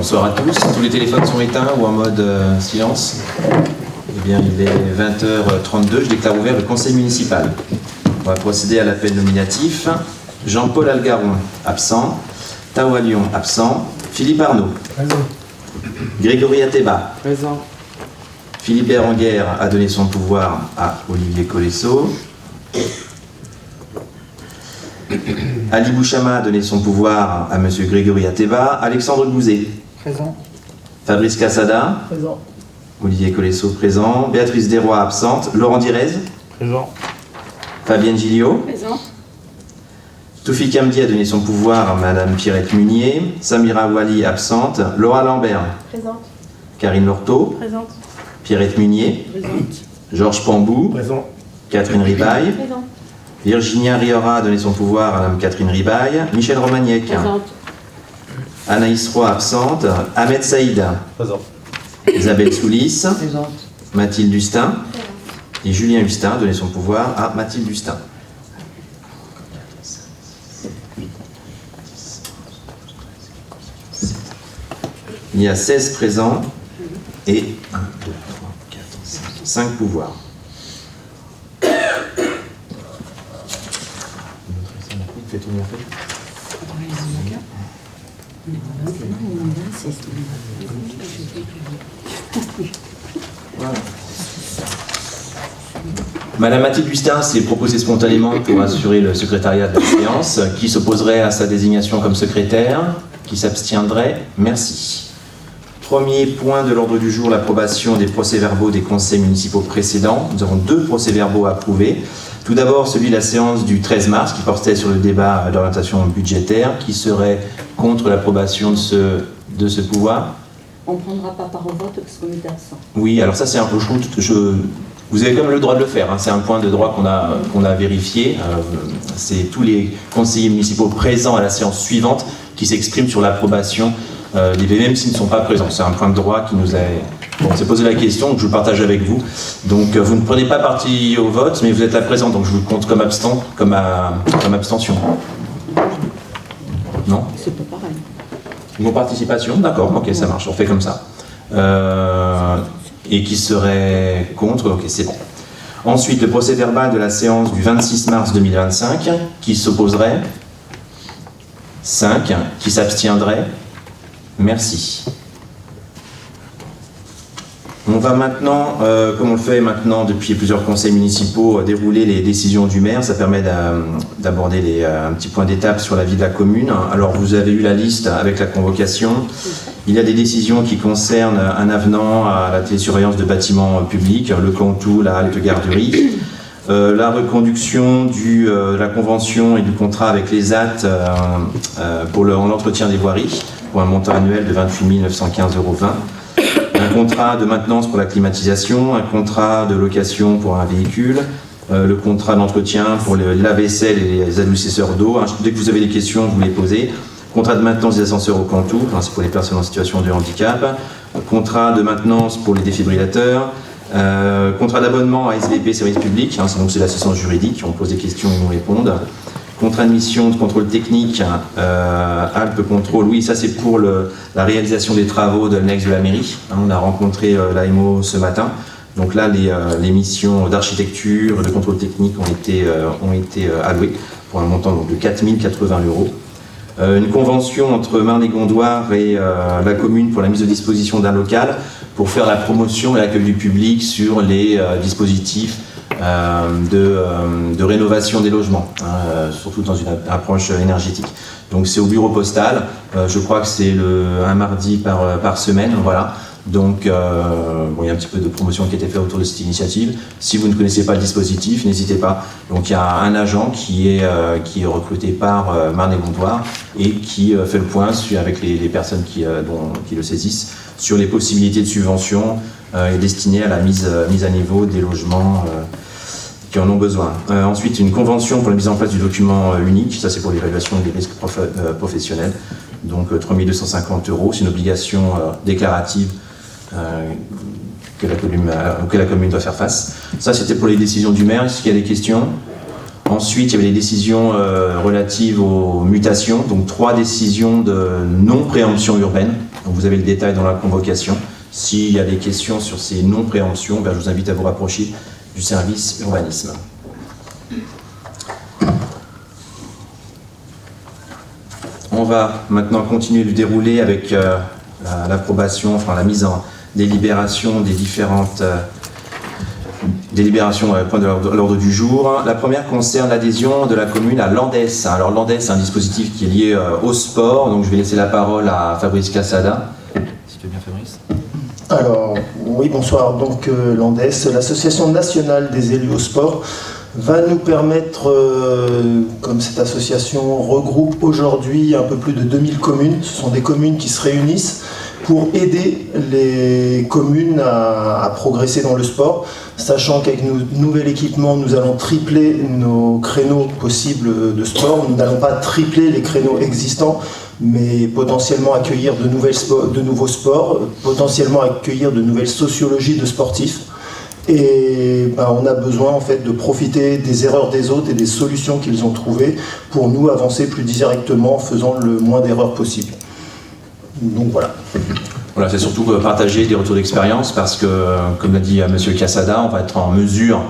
Bonsoir à tous. Tous les téléphones sont éteints ou en mode silence. Eh bien, il est 20h32. Je déclare ouvert le conseil municipal. On va procéder à l'appel nominatif. Jean-Paul Algaron, absent. Tao Lyon, absent. Philippe Arnaud. Présent. Grégory Ateba. Présent. Philippe Berenguer a donné son pouvoir à Olivier Colesso. Ali Bouchama a donné son pouvoir à M. Grégory Ateba. Alexandre Gouzet. Présent. Fabrice Cassada. Présent. Olivier Colesso présent. Béatrice Desrois absente. Laurent Direz. Présent. Fabienne Gilliot. Présent. Toufik Hamdi a donné son pouvoir à Mme Pierrette Munier. Samira Wali absente. Laura Lambert. Présente. Karine Lorteau. Présente. Pierrette Munier. Présente. Georges Pambou. Présent. Catherine Ribaille. Présent. Virginia Riora a donné son pouvoir à Mme Catherine Ribaille. Michel Romagnac. Présente. Anaïs Roy absente. Ahmed Saïd. Présent. Isabelle Soulis. Présente. Mathilde Hustin. Et Julien Hustin a donné son pouvoir à Mathilde Hustin. Il y a 16 présents et 1, 2, 3, 4, 5 pouvoirs. Madame Mathilde Hustin s'est proposée spontanément pour assurer le secrétariat de la séance. Qui s'opposerait à sa désignation comme secrétaire? Qui s'abstiendrait? Merci. Premier point de l'ordre du jour, l'approbation des procès-verbaux des conseils municipaux précédents. Nous avons 2 procès-verbaux à approuver. Tout d'abord, celui de la séance du 13 mars qui portait sur le débat d'orientation budgétaire. Qui serait contre l'approbation de ce pouvoir? On ne prendra pas part au vote parce qu'on était absent. Oui, alors ça c'est un peu vous avez quand même le droit de le faire, hein. C'est un point de droit qu'on a vérifié. C'est tous les conseillers municipaux présents à la séance suivante qui s'expriment sur l'approbation des V, même s'ils ne sont pas présents. C'est un point de droit qui nous a... On s'est posé la question, donc je le partage avec vous. Donc vous ne prenez pas partie au vote, mais vous êtes là présent, donc je vous compte comme abstention. Non? C'est pas pareil. Vos participations, d'accord, ok, ça marche, on fait comme ça. Et qui serait contre, ok, c'est bon. Ensuite, le procès verbal de la séance du 26 mars 2025, qui s'opposerait? 5. Qui s'abstiendrait? Merci. On va maintenant, comme on le fait maintenant depuis plusieurs conseils municipaux, dérouler les décisions du maire. Ça permet d'aborder un petit point d'étape sur la vie de la commune. Alors, vous avez eu la liste avec la convocation. Il y a des décisions qui concernent un avenant à la télésurveillance de bâtiments publics, le Cantou, la halte garderie, la reconduction de la convention et du contrat avec les AT pour l'entretien des voiries, pour un montant annuel de 28 915,20 €. Un contrat de maintenance pour la climatisation, un contrat de location pour un véhicule, le contrat d'entretien pour le lave-vaisselle et les adoucisseurs d'eau. Dès que vous avez des questions, vous les posez. Contrat de maintenance des ascenseurs au Cantou, c'est pour les personnes en situation de handicap. Contrat de maintenance pour les défibrillateurs. Contrat d'abonnement à SVP Service Public, donc c'est l'assistance juridique, on pose des questions, ils nous répondent. Contrat de mission de contrôle technique, Alpes Contrôle, oui, ça c'est pour la réalisation des travaux de l'annexe de la mairie. On a rencontré l'AMO ce matin. Donc là, les missions d'architecture, de contrôle technique ont été allouées pour un montant donc, de 4 080 €. Une convention entre Marne-et-Gondoire et la commune pour la mise à disposition d'un local pour faire la promotion et l'accueil du public sur les dispositifs de rénovation des logements, surtout dans une approche énergétique. Donc c'est au bureau postal, je crois que c'est un mardi par semaine, voilà. Donc il y a un petit peu de promotion qui a été faite autour de cette initiative. Si vous ne connaissez pas le dispositif, n'hésitez pas. Donc il y a un agent qui est recruté par Marne-et-Gondoire et qui fait le point avec les personnes qui le saisissent sur les possibilités de subvention destinées à la mise à niveau des logements qui en ont besoin. Ensuite, une convention pour la mise en place du document unique, ça c'est pour l'évaluation des risques professionnels, donc 3 250 €, c'est une obligation déclarative auquel la commune doit faire face. Ça c'était pour les décisions du maire, est-ce qu'il y a des questions? Ensuite, il y avait les décisions relatives aux mutations, donc 3 décisions de non-préemption urbaine. Donc vous avez le détail dans la convocation. S'il y a des questions sur ces non-préemptions, je vous invite à vous rapprocher du service urbanisme. On va maintenant continuer de dérouler avec l'approbation, enfin la mise en délibération des différentes délibérations point de l'ordre du jour. La première concerne l'adhésion de la commune à l'ANDES. Alors l'ANDES, c'est un dispositif qui est lié au sport, donc je vais laisser la parole à Fabrice Cassada. Si tu veux bien, Fabrice. Alors, oui, bonsoir. Donc l'ANDES, l'Association nationale des élus au sport, va nous permettre, comme cette association regroupe aujourd'hui un peu plus de 2000 communes, ce sont des communes qui se réunissent pour aider les communes à progresser dans le sport, sachant qu'avec nos nouvel équipement, nous allons tripler nos créneaux possibles de sport. Nous n'allons pas tripler les créneaux existants, mais potentiellement accueillir de nouveaux sports, potentiellement accueillir de nouvelles sociologies de sportifs. Et on a besoin en fait de profiter des erreurs des autres et des solutions qu'ils ont trouvées pour nous avancer plus directement en faisant le moins d'erreurs possible. Donc voilà. Voilà, c'est surtout partager des retours d'expérience parce que, comme l'a dit M. Cassada, on va être en mesure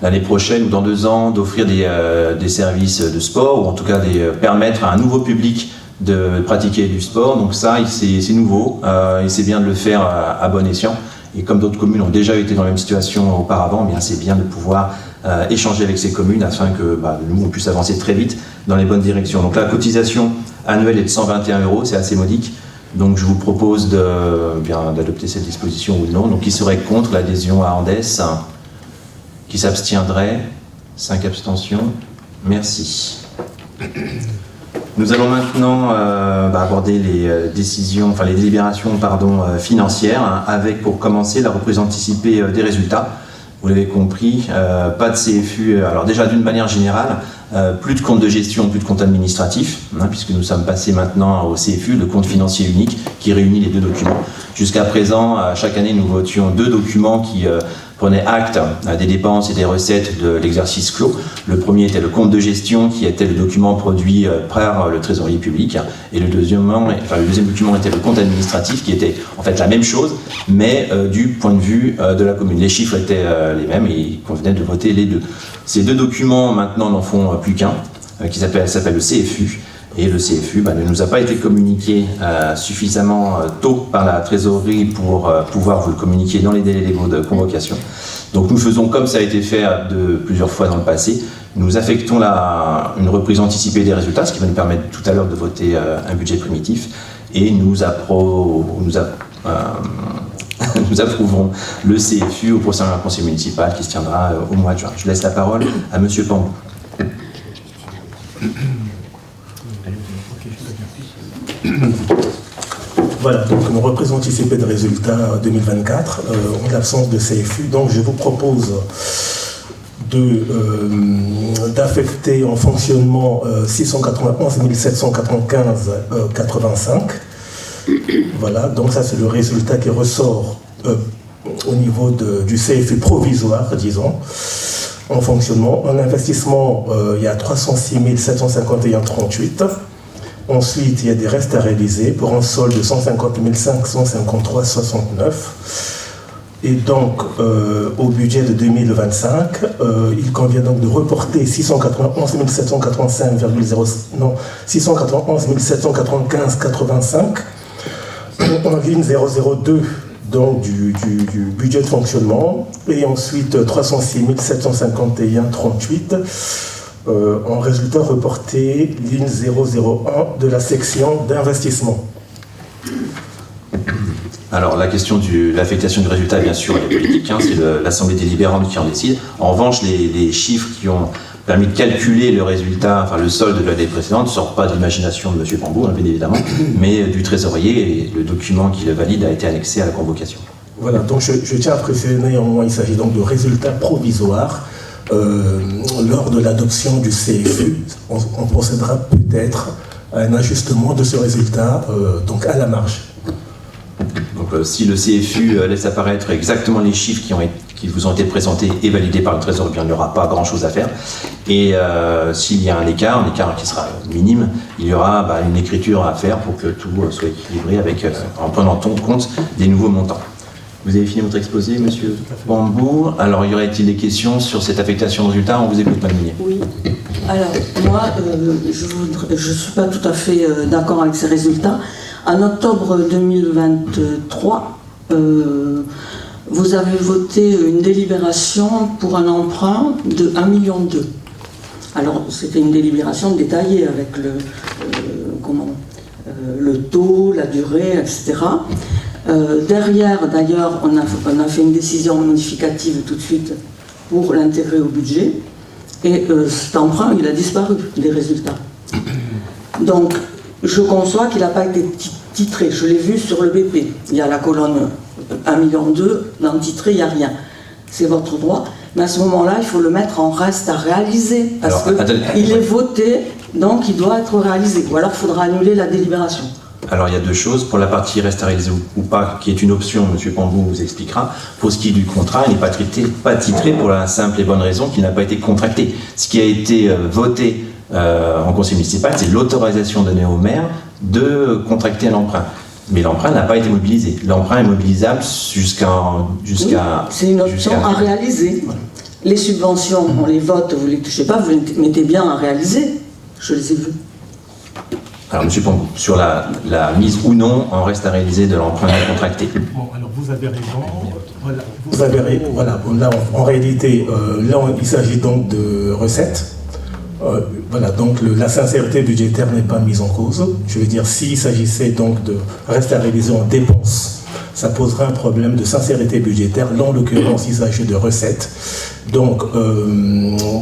l'année prochaine ou dans 2 ans d'offrir des services de sport ou en tout cas permettre à un nouveau public de pratiquer du sport. Donc ça, c'est nouveau et c'est bien de le faire à bon escient. Et comme d'autres communes ont déjà été dans la même situation auparavant, c'est bien de pouvoir échanger avec ces communes afin que nous, on puisse avancer très vite dans les bonnes directions. Donc la cotisation annuelle est de 121 €, c'est assez modique. Donc je vous propose d'adopter cette disposition ou non. Donc qui serait contre l'adhésion à ANDES? Qui s'abstiendrait? 5 abstentions. Merci. Nous allons maintenant aborder les décisions, les délibérations financières, avec pour commencer la reprise anticipée des résultats. Vous l'avez compris, pas de CFU. Alors déjà d'une manière générale, plus de compte de gestion, plus de compte administratif, puisque nous sommes passés maintenant au CFU, le compte financier unique, qui réunit les 2 documents. Jusqu'à présent, chaque année, nous votions 2 documents qui prenaient acte des dépenses et des recettes de l'exercice clos. Le premier était le compte de gestion, qui était le document produit par le trésorier public, et le deuxième document était le compte administratif, qui était en fait la même chose, mais du point de vue de la commune. Les chiffres étaient les mêmes et il convenait de voter les 2. Ces 2 documents maintenant n'en font plus qu'un, qui s'appelle le CFU. Et le CFU ne nous a pas été communiqué suffisamment tôt par la trésorerie pour pouvoir vous le communiquer dans les délais légaux de convocation. Donc nous faisons comme ça a été fait plusieurs fois dans le passé. Nous affectons une reprise anticipée des résultats, ce qui va nous permettre tout à l'heure de voter un budget primitif. Et nous approuvons le CFU au prochain conseil municipal qui se tiendra au mois de juin. Je laisse la parole à M. Pambou. Voilà, donc nos reprise anticipée de résultats 2024, en l'absence de CFU. Donc je vous propose d'affecter en fonctionnement 691 795,85. Voilà, donc ça c'est le résultat qui ressort au niveau du CFU provisoire, disons, en fonctionnement. En investissement, il y a 306 751,38. Ensuite, il y a des restes à réaliser pour un solde de 150 553,69. Et donc, au budget de 2025, il convient donc de reporter 691 795,85 en ligne 002 donc du budget de fonctionnement. Et ensuite, 306 751,38. En résultat reporté, ligne 001 de la section d'investissement. Alors la question de l'affectation du résultat, bien sûr, elle est politique, c'est l'Assemblée délibérante qui en décide. En revanche, les chiffres qui ont permis de calculer le résultat, le solde de l'année précédente, ne sortent pas de l'imagination de M. Pambou, bien évidemment, mais du trésorier, et le document qui le valide a été annexé à la convocation. Voilà, donc je tiens à préciser néanmoins, il s'agit donc de résultats provisoires. Lors de l'adoption du CFU, on procédera peut-être à un ajustement de ce résultat, donc à la marge. Donc si le CFU laisse apparaître exactement les chiffres qui qui vous ont été présentés et validés par le Trésor, eh bien, il n'y aura pas grand-chose à faire. Et s'il y a un écart qui sera minime, il y aura une écriture à faire pour que tout soit équilibré en prenant compte des nouveaux montants. Vous avez fini votre exposé, monsieur Bambou. Alors, y aurait-il des questions sur cette affectation de résultats? On vous écoute, Madame Minier. Oui. Alors, moi, je ne suis pas tout à fait d'accord avec ces résultats. En octobre 2023, vous avez voté une délibération pour un emprunt de 1,2 million. Alors, c'était une délibération détaillée avec le taux, la durée, etc. Derrière, d'ailleurs, on a fait une décision modificative tout de suite pour l'intégrer au budget. Et cet emprunt, il a disparu des résultats. Donc, je conçois qu'il n'a pas été titré. Je l'ai vu sur le BP. Il y a la colonne 1,2 million, dans le titré, il n'y a rien. C'est votre droit. Mais à ce moment-là, il faut le mettre en reste à réaliser. Parce qu'il est voté, donc il doit être réalisé. Ou alors, il faudra annuler la délibération. Alors, il y a deux choses. Pour la partie reste à réaliser ou pas, qui est une option, M. Pambou vous expliquera. Pour ce qui est du contrat, il n'est pas titré pour la simple et bonne raison qu'il n'a pas été contracté. Ce qui a été voté en conseil municipal, c'est l'autorisation donnée au maire de contracter un emprunt. Mais l'emprunt n'a pas été mobilisé. L'emprunt est mobilisable jusqu'à... Oui, c'est une option à réaliser. Voilà. Les subventions, on les vote, vous ne les touchez pas, vous les mettez bien à réaliser. Je les ai vues. Alors, M. Pambou, sur la mise ou non en reste à réaliser de l'emprunt non contracté. Bon, alors vous avez raison. Voilà, vous avez raison. Voilà, bon, là, en réalité, il s'agit donc de recettes. Voilà, donc la sincérité budgétaire n'est pas mise en cause. Je veux dire, s'il s'agissait donc de reste à réaliser en dépenses, ça poserait un problème de sincérité budgétaire. Là, en l'occurrence, il s'agit de recettes. Donc,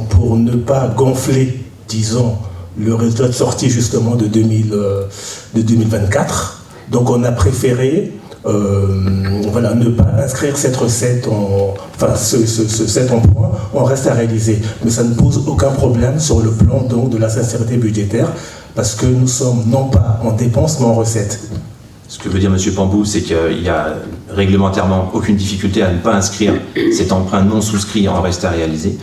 pour ne pas gonfler, disons, le résultat de sortie justement de 2024. Donc on a préféré ne pas inscrire cette recette, cet emprunt en reste à réaliser. Mais ça ne pose aucun problème sur le plan donc, de la sincérité budgétaire parce que nous sommes non pas en dépenses mais en recettes. Ce que veut dire M. Pambou, c'est qu'il n'y a réglementairement aucune difficulté à ne pas inscrire cet emprunt non souscrit en reste à réaliser.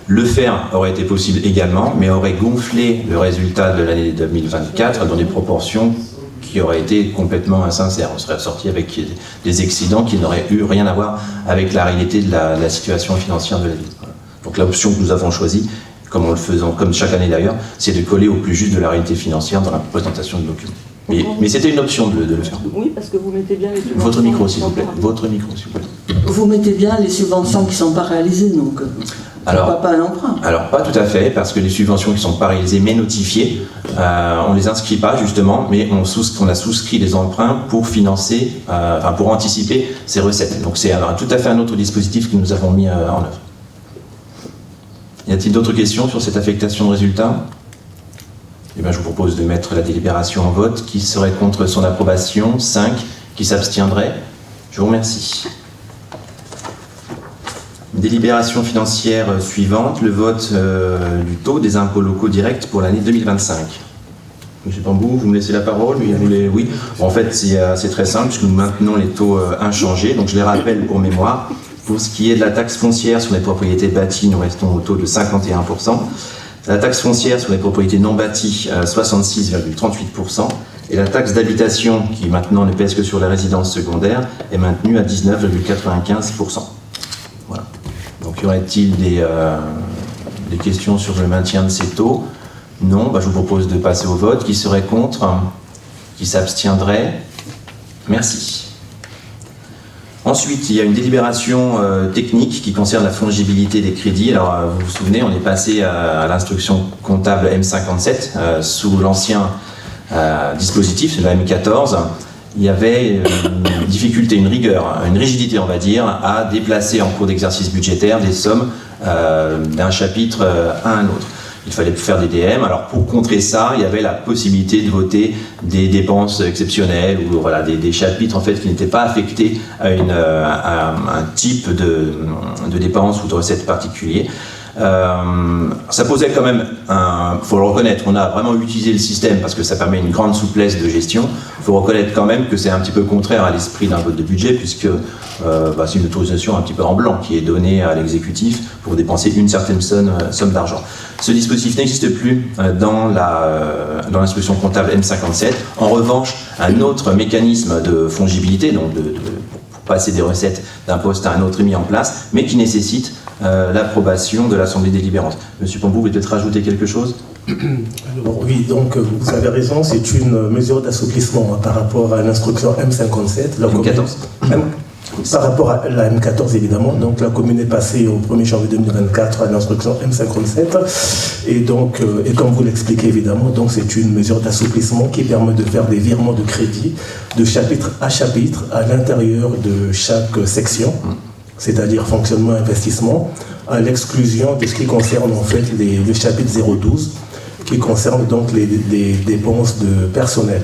Le faire aurait été possible également, mais aurait gonflé le résultat de l'année 2024 dans des proportions qui auraient été complètement insincères. On serait sorti avec des excédents qui n'auraient eu rien à voir avec la réalité de la situation financière de la ville. Donc l'option que nous avons choisie, comme on le faisons, comme chaque année d'ailleurs, c'est de coller au plus juste de la réalité financière dans la présentation de documents. Mais c'était une option de le faire. Oui, parce que vous mettez bien les subventions. Votre micro, s'il vous plaît. Votre micro, s'il vous plaît. Vous mettez bien les subventions qui ne sont pas réalisées, donc pas un emprunt. Alors, pas tout à fait, parce que les subventions qui ne sont pas réalisées mais notifiées, on ne les inscrit pas justement, mais on a souscrit des emprunts pour financer, pour anticiper ces recettes. Donc c'est tout à fait un autre dispositif que nous avons mis en œuvre. Y a-t-il d'autres questions sur cette affectation de résultats? Eh bien, je vous propose de mettre la délibération en vote. Qui serait contre son approbation? 5. Qui s'abstiendrait? Je vous remercie. Délibération financière suivante, le vote du taux des impôts locaux directs pour l'année 2025. Monsieur Pambou, vous me laissez la parole? Oui. Bon, en fait, c'est très simple, puisque nous maintenons les taux inchangés. Donc, je les rappelle pour mémoire. Pour ce qui est de la taxe foncière sur les propriétés bâties, nous restons au taux de 51%. La taxe foncière sur les propriétés non bâties, 66,38%. Et la taxe d'habitation, qui maintenant ne pèse que sur les résidences secondaires, est maintenue à 19,95%. Voilà. Donc, y aurait-il des questions sur le maintien de ces taux? Non. Je vous propose de passer au vote. Qui serait contre? Qui s'abstiendrait? Merci. Ensuite, il y a une délibération technique qui concerne la fongibilité des crédits. Alors, vous vous souvenez, on est passé à l'instruction comptable M57 sous l'ancien dispositif, c'est la M14. Il y avait une difficulté, une rigueur, une rigidité, on va dire, à déplacer en cours d'exercice budgétaire des sommes d'un chapitre à un autre. Il fallait faire des DM. Alors pour contrer ça, il y avait la possibilité de voter des dépenses exceptionnelles ou voilà, des chapitres en fait qui n'étaient pas affectés à un type de dépenses ou de recettes particulier. Ça posait quand même, faut le reconnaître, on a vraiment utilisé le système parce que ça permet une grande souplesse de gestion. Il faut reconnaître quand même que c'est un petit peu contraire à l'esprit d'un vote de budget puisque c'est une autorisation un petit peu en blanc qui est donnée à l'exécutif pour dépenser une certaine somme d'argent. Ce dispositif n'existe plus dans l'instruction comptable M57. En revanche, un autre mécanisme de fongibilité, donc pour passer des recettes d'un poste à un autre est mis en place, mais qui nécessite l'approbation de l'Assemblée délibérante. Monsieur Pambou, vous voulez peut-être rajouter quelque chose ? Alors, oui, donc vous avez raison, c'est une mesure d'assouplissement par rapport à l'instruction M57. M14. Par rapport à la M14 évidemment, donc la commune est passée au 1er janvier 2024 à l'instruction M57 et donc, et comme vous l'expliquez évidemment, donc c'est une mesure d'assouplissement qui permet de faire des virements de crédit de chapitre à l'intérieur de chaque section, c'est-à-dire fonctionnement investissement, à l'exclusion de ce qui concerne en fait le chapitre 012 qui concerne donc les dépenses de personnel.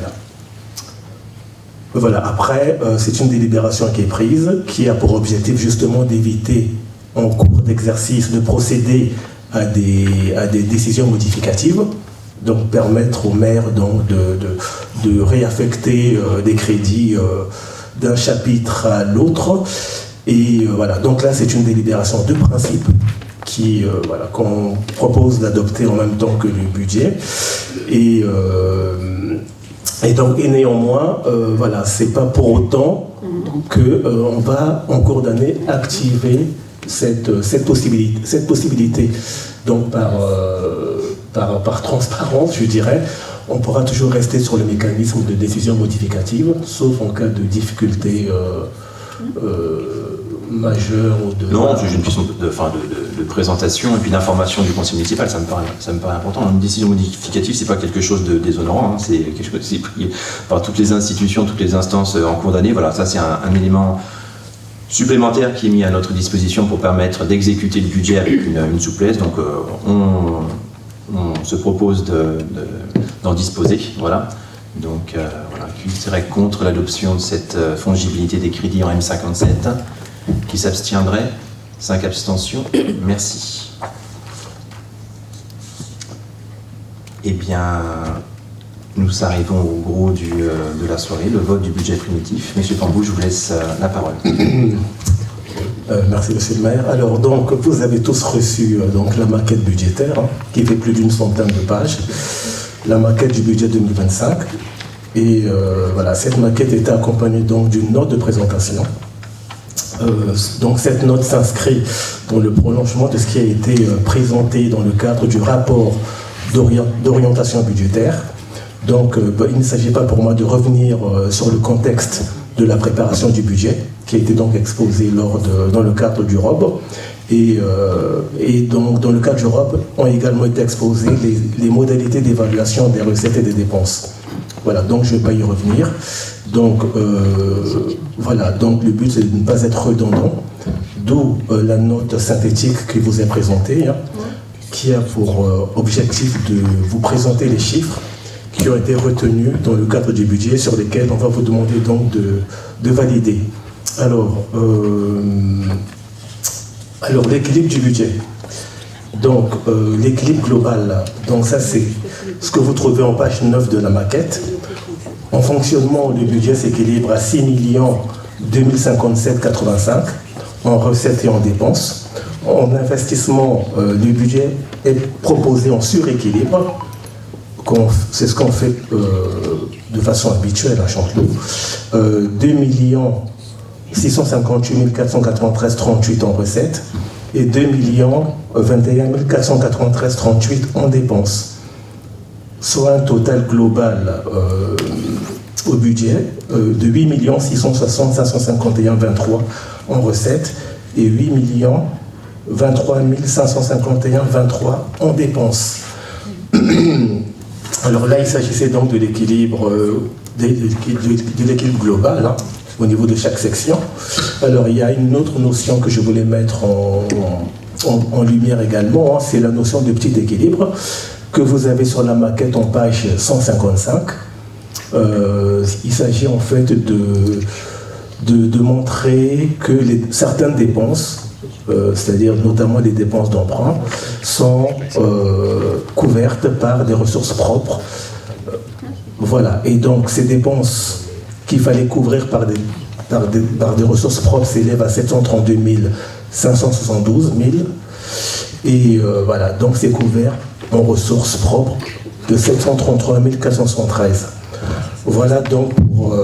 Voilà, après, c'est une délibération qui est prise, qui a pour objectif justement d'éviter, en cours d'exercice, de procéder à des décisions modificatives, donc permettre au maire donc, de réaffecter des crédits d'un chapitre à l'autre. Et voilà, donc là, c'est une délibération de principe qu'on propose d'adopter en même temps que le budget. Et néanmoins, voilà, c'est pas pour autant qu'on va en cours d'année activer cette possibilité. Donc par transparence, je dirais, on pourra toujours rester sur le mécanisme de décision modificative, sauf en cas de difficulté majeure ou de... Non, c'est une question de présentation et puis d'information du conseil municipal, ça me paraît important. Une décision modificative, c'est pas quelque chose de déshonorant, hein, c'est quelque chose qui est pris par toutes les institutions, toutes les instances en cours d'année. Voilà, ça c'est un élément supplémentaire qui est mis à notre disposition pour permettre d'exécuter le budget avec une souplesse. Donc on se propose d'en disposer. Voilà. Donc voilà, qui serait contre l'adoption de cette fongibilité des crédits en M57 ? Qui s'abstiendrait? 5 abstentions. Merci. Eh bien, nous arrivons au gros de la soirée, le vote du budget primitif. Monsieur Pambou, je vous laisse la parole. Merci, monsieur le maire. Alors, donc, vous avez tous reçu donc, la maquette budgétaire, qui fait plus d'une centaine de pages, la maquette du budget 2025. Et voilà, cette maquette était accompagnée donc d'une note de présentation. Donc cette note s'inscrit dans le prolongement de ce qui a été présenté dans le cadre du rapport d'orientation budgétaire. Donc il ne s'agit pas pour moi de revenir sur le contexte de la préparation du budget qui a été donc exposé dans le cadre du ROB. Et donc dans le cadre du ROB ont également été exposées les modalités d'évaluation des recettes et des dépenses. Voilà, donc je ne vais pas y revenir. Donc voilà, donc le but c'est de ne pas être redondant, d'où la note synthétique qui vous est présentée, qui a pour objectif de vous présenter les chiffres qui ont été retenus dans le cadre du budget sur lesquels on va vous demander donc de valider. Alors l'équilibre du budget. Donc l'équilibre global, donc ça c'est ce que vous trouvez en page 9 de la maquette. En fonctionnement, le budget s'équilibre à 6 2057,85 en recettes et en dépenses. En investissement, le budget est proposé en suréquilibre. C'est ce qu'on fait de façon habituelle à Chanteloup. 2 658 493,38 en recettes et 2 21 493,38 en dépenses. Soit un total global au budget de 8 660 551,23 en recettes et 8 23 551,23 en dépenses. Alors là, il s'agissait donc de l'équilibre global au niveau de chaque section. Alors il y a une autre notion que je voulais mettre en lumière également, c'est la notion de petit équilibre que vous avez sur la maquette en page 155. Il s'agit en fait de montrer que certaines dépenses c'est-à-dire notamment les dépenses d'emprunt, sont couvertes par des ressources propres. Voilà, et donc ces dépenses qu'il fallait couvrir par des ressources propres s'élèvent à 732 572 000. Et voilà, donc c'est couvert en ressources propres de 733 473. Voilà donc pour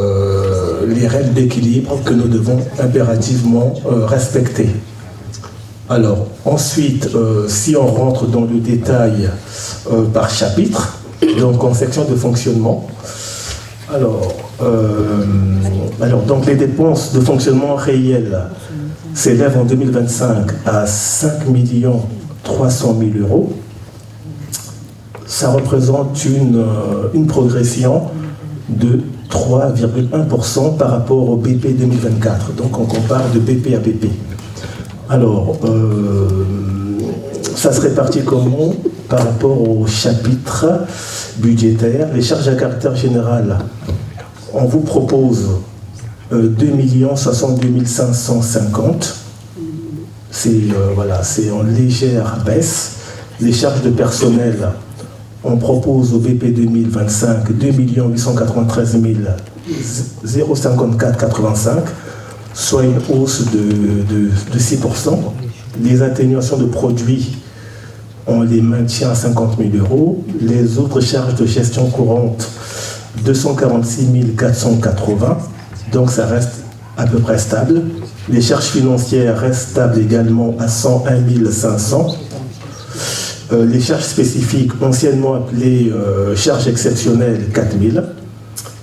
les règles d'équilibre que nous devons impérativement respecter. Alors, ensuite, si on rentre dans le détail par chapitre, donc en section de fonctionnement, donc les dépenses de fonctionnement réelles s'élèvent en 2025 à 5 300 000 euros. Ça représente une progression de 3,1% par rapport au BP 2024. Donc on compare de BP à BP. Alors, ça se répartit comment par rapport au chapitre budgétaire? Les charges à caractère général, on vous propose 2 62 550. C'est en légère baisse. Les charges de personnel, on propose au BP 2025 2 893 054,85, soit une hausse de 6%. Les atténuations de produits, on les maintient à 50 000 euros. Les autres charges de gestion courante, 246 480, donc ça reste à peu près stable. Les charges financières restent stables également à 101 500. Les charges spécifiques, anciennement appelées charges exceptionnelles, 4 000.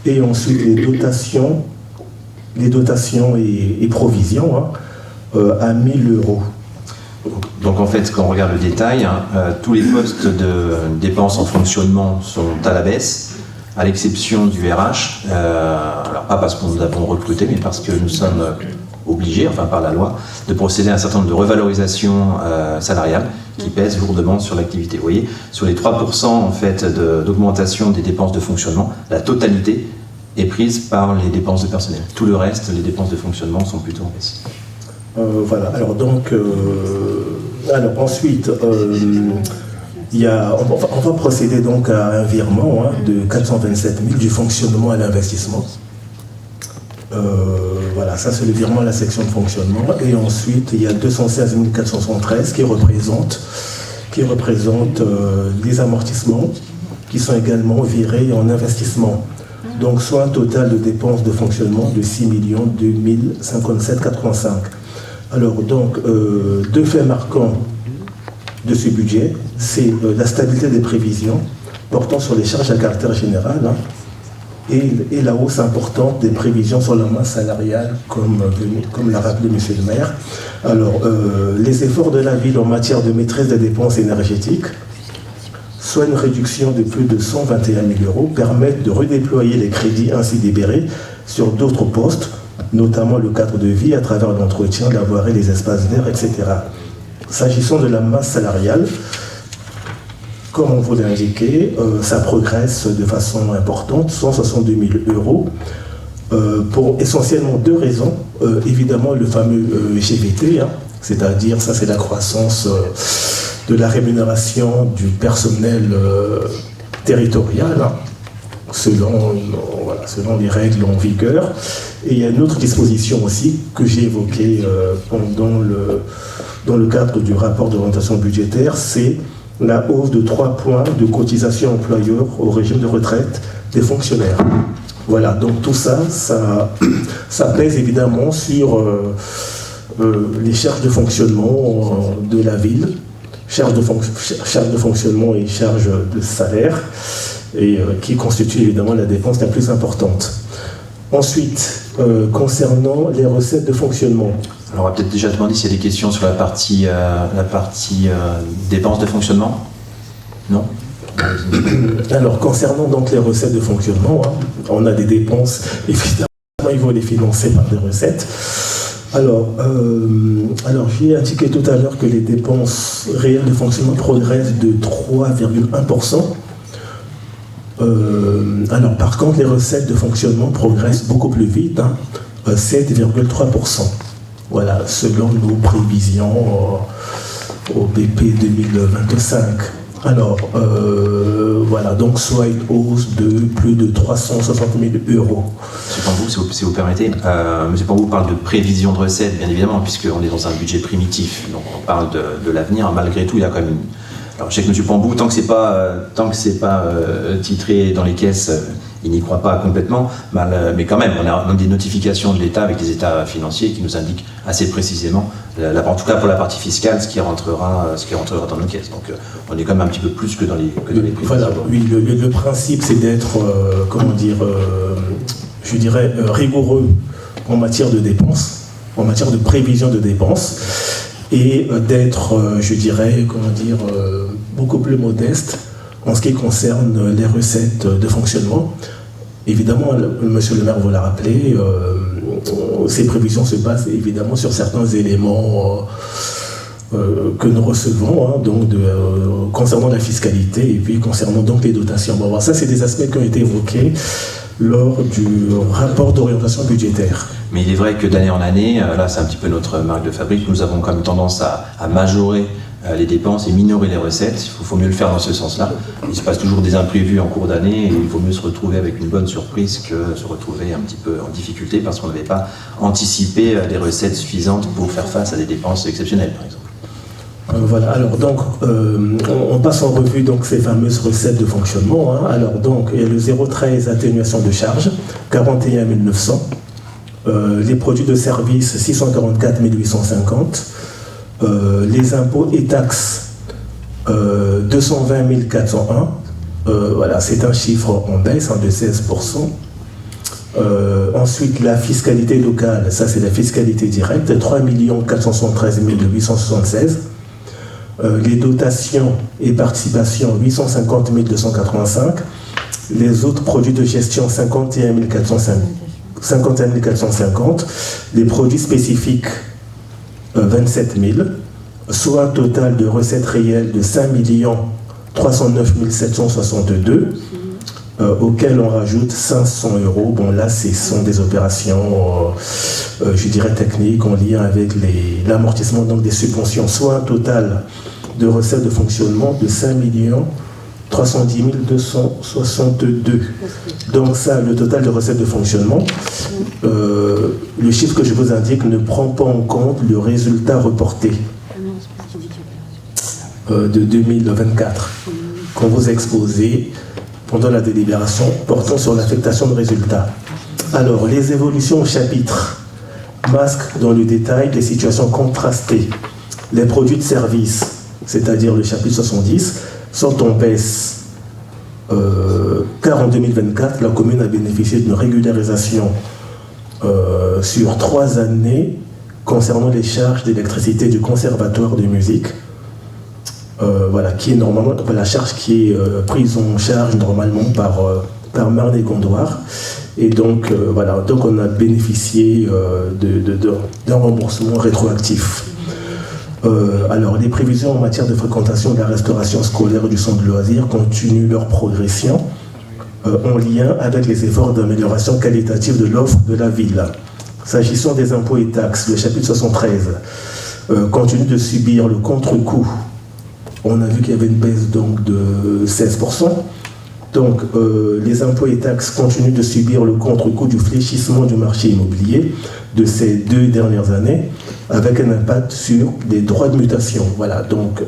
Et ensuite les dotations et provisions à 1 000 euros. Donc en fait, quand on regarde le détail, tous les postes de dépenses en fonctionnement sont à la baisse, à l'exception du RH. Alors pas parce que nous avons recruté, mais parce que nous sommes obligés, enfin par la loi, de procéder à un certain nombre de revalorisations salariales qui pèsent lourdement sur l'activité. Vous voyez, sur les 3% en fait d'augmentation des dépenses de fonctionnement, la totalité est prise par les dépenses de personnel. Tout le reste, les dépenses de fonctionnement sont plutôt en baisse. Voilà, alors donc, ensuite, on va procéder donc à un virement de 427 000 du fonctionnement à l'investissement. Voilà, ça c'est le virement à la section de fonctionnement. Et ensuite, il y a 216 473 qui représentent les amortissements qui sont également virés en investissement. Donc, soit un total de dépenses de fonctionnement de 6 257,85. Alors, donc, deux faits marquants de ce budget, c'est la stabilité des prévisions portant sur les charges à caractère général et la hausse importante des prévisions sur la masse salariale, comme l'a rappelé M. le maire. Alors, les efforts de la ville en matière de maîtrise des dépenses énergétiques, soit une réduction de plus de 121 000 euros, permettent de redéployer les crédits ainsi libérés sur d'autres postes, notamment le cadre de vie à travers l'entretien, la voirie, les espaces verts, etc. S'agissant de la masse salariale, comme on vous l'a indiqué, ça progresse de façon importante, 162 000 euros, pour essentiellement deux raisons. Évidemment, le fameux GVT, c'est-à-dire, ça c'est la croissance de la rémunération du personnel territorial, selon les règles en vigueur. Et il y a une autre disposition aussi que j'ai évoquée dans le cadre du rapport d'orientation budgétaire, c'est la hausse de 3 points de cotisation employeur au régime de retraite des fonctionnaires. Voilà, donc tout ça pèse évidemment sur les charges de fonctionnement de la ville, charges de fonctionnement et charges de salaire, et qui constituent évidemment la dépense la plus importante. Ensuite, concernant les recettes de fonctionnement. Alors on va peut-être déjà demander s'il y a des questions sur la partie dépenses de fonctionnement. Non ? Alors, concernant donc les recettes de fonctionnement, on a des dépenses, évidemment, il faut les financer par des recettes. Alors j'ai indiqué tout à l'heure que les dépenses réelles de fonctionnement progressent de 3,1%. Alors, par contre, les recettes de fonctionnement progressent beaucoup plus vite, 7,3%. voilà, selon nos prévisions au BP 2025. Alors, voilà, donc soit une hausse de plus de 360 000 euros. M. Pambou, si vous permettez, M. Pambou parle de prévision de recettes, bien évidemment, puisqu'on est dans un budget primitif, donc on parle de l'avenir. Malgré tout, il y a quand même Alors, je sais que M. Pambou, tant que c'est pas titré dans les caisses, il n'y croit pas complètement, mais quand même, on a des notifications de l'État avec les états financiers qui nous indiquent assez précisément, en tout cas pour la partie fiscale, ce qui rentrera dans nos caisses. Donc, on est quand même un petit peu plus que dans les prix. Voilà, oui, le principe, c'est d'être, je dirais, rigoureux en matière de dépenses, en matière de prévision de dépenses, et d'être, je dirais, beaucoup plus modeste en ce qui concerne les recettes de fonctionnement. Évidemment, monsieur le maire vous l'a rappelé, ces prévisions se basent évidemment sur certains éléments que nous recevons, concernant la fiscalité et puis concernant donc les dotations. Bon, ça, c'est des aspects qui ont été évoqués lors du rapport d'orientation budgétaire. Mais il est vrai que d'année en année, là c'est un petit peu notre marque de fabrique, nous avons quand même tendance à majorer les dépenses et minorer les recettes. Il faut mieux le faire dans ce sens-là. Il se passe toujours des imprévus en cours d'année et il vaut mieux se retrouver avec une bonne surprise que se retrouver un petit peu en difficulté parce qu'on n'avait pas anticipé des recettes suffisantes pour faire face à des dépenses exceptionnelles, par exemple. Voilà, alors donc, on passe en revue donc ces fameuses recettes de fonctionnement. Alors donc, il y a le 013 atténuation de charges, 41 900. Les produits de service, 644 850. Les impôts et taxes, 220 401. Voilà, c'est un chiffre en baisse de 16%. Ensuite, la fiscalité locale, ça c'est la fiscalité directe, 3 473 876. Les dotations et participations, 850 285. Les autres produits de gestion, 51 450. Les produits spécifiques, 27 000. Soit un total de recettes réelles de 5 309 762. Auquel on rajoute 500 euros. Bon, là, ce sont des opérations, je dirais, techniques en lien avec l'amortissement donc des subventions, soit un total de recettes de fonctionnement de 5 310 262. Donc ça, le total de recettes de fonctionnement, le chiffre que je vous indique ne prend pas en compte le résultat reporté de 2024 qu'on vous a exposé pendant la délibération portant sur l'affectation de résultats. Alors, les évolutions au chapitre masquent dans le détail des situations contrastées. Les produits de service, c'est-à-dire le chapitre 70, sont en baisse, car en 2024, la commune a bénéficié d'une régularisation sur 3 années concernant les charges d'électricité du conservatoire de musique. Voilà, qui est normalement la charge qui est prise en charge normalement par Marne et Gondoire. Et donc, voilà, donc on a bénéficié d'un remboursement rétroactif. Alors, les prévisions en matière de fréquentation de la restauration scolaire du centre de loisirs continuent leur progression en lien avec les efforts d'amélioration qualitative de l'offre de la ville. S'agissant des impôts et taxes, le chapitre 73 continue de subir le contre-coup. On a vu qu'il y avait une baisse donc de 16%. Donc, les impôts et taxes continuent de subir le contre-coup du fléchissement du marché immobilier de ces 2 dernières années, avec un impact sur les droits de mutation. Voilà, donc,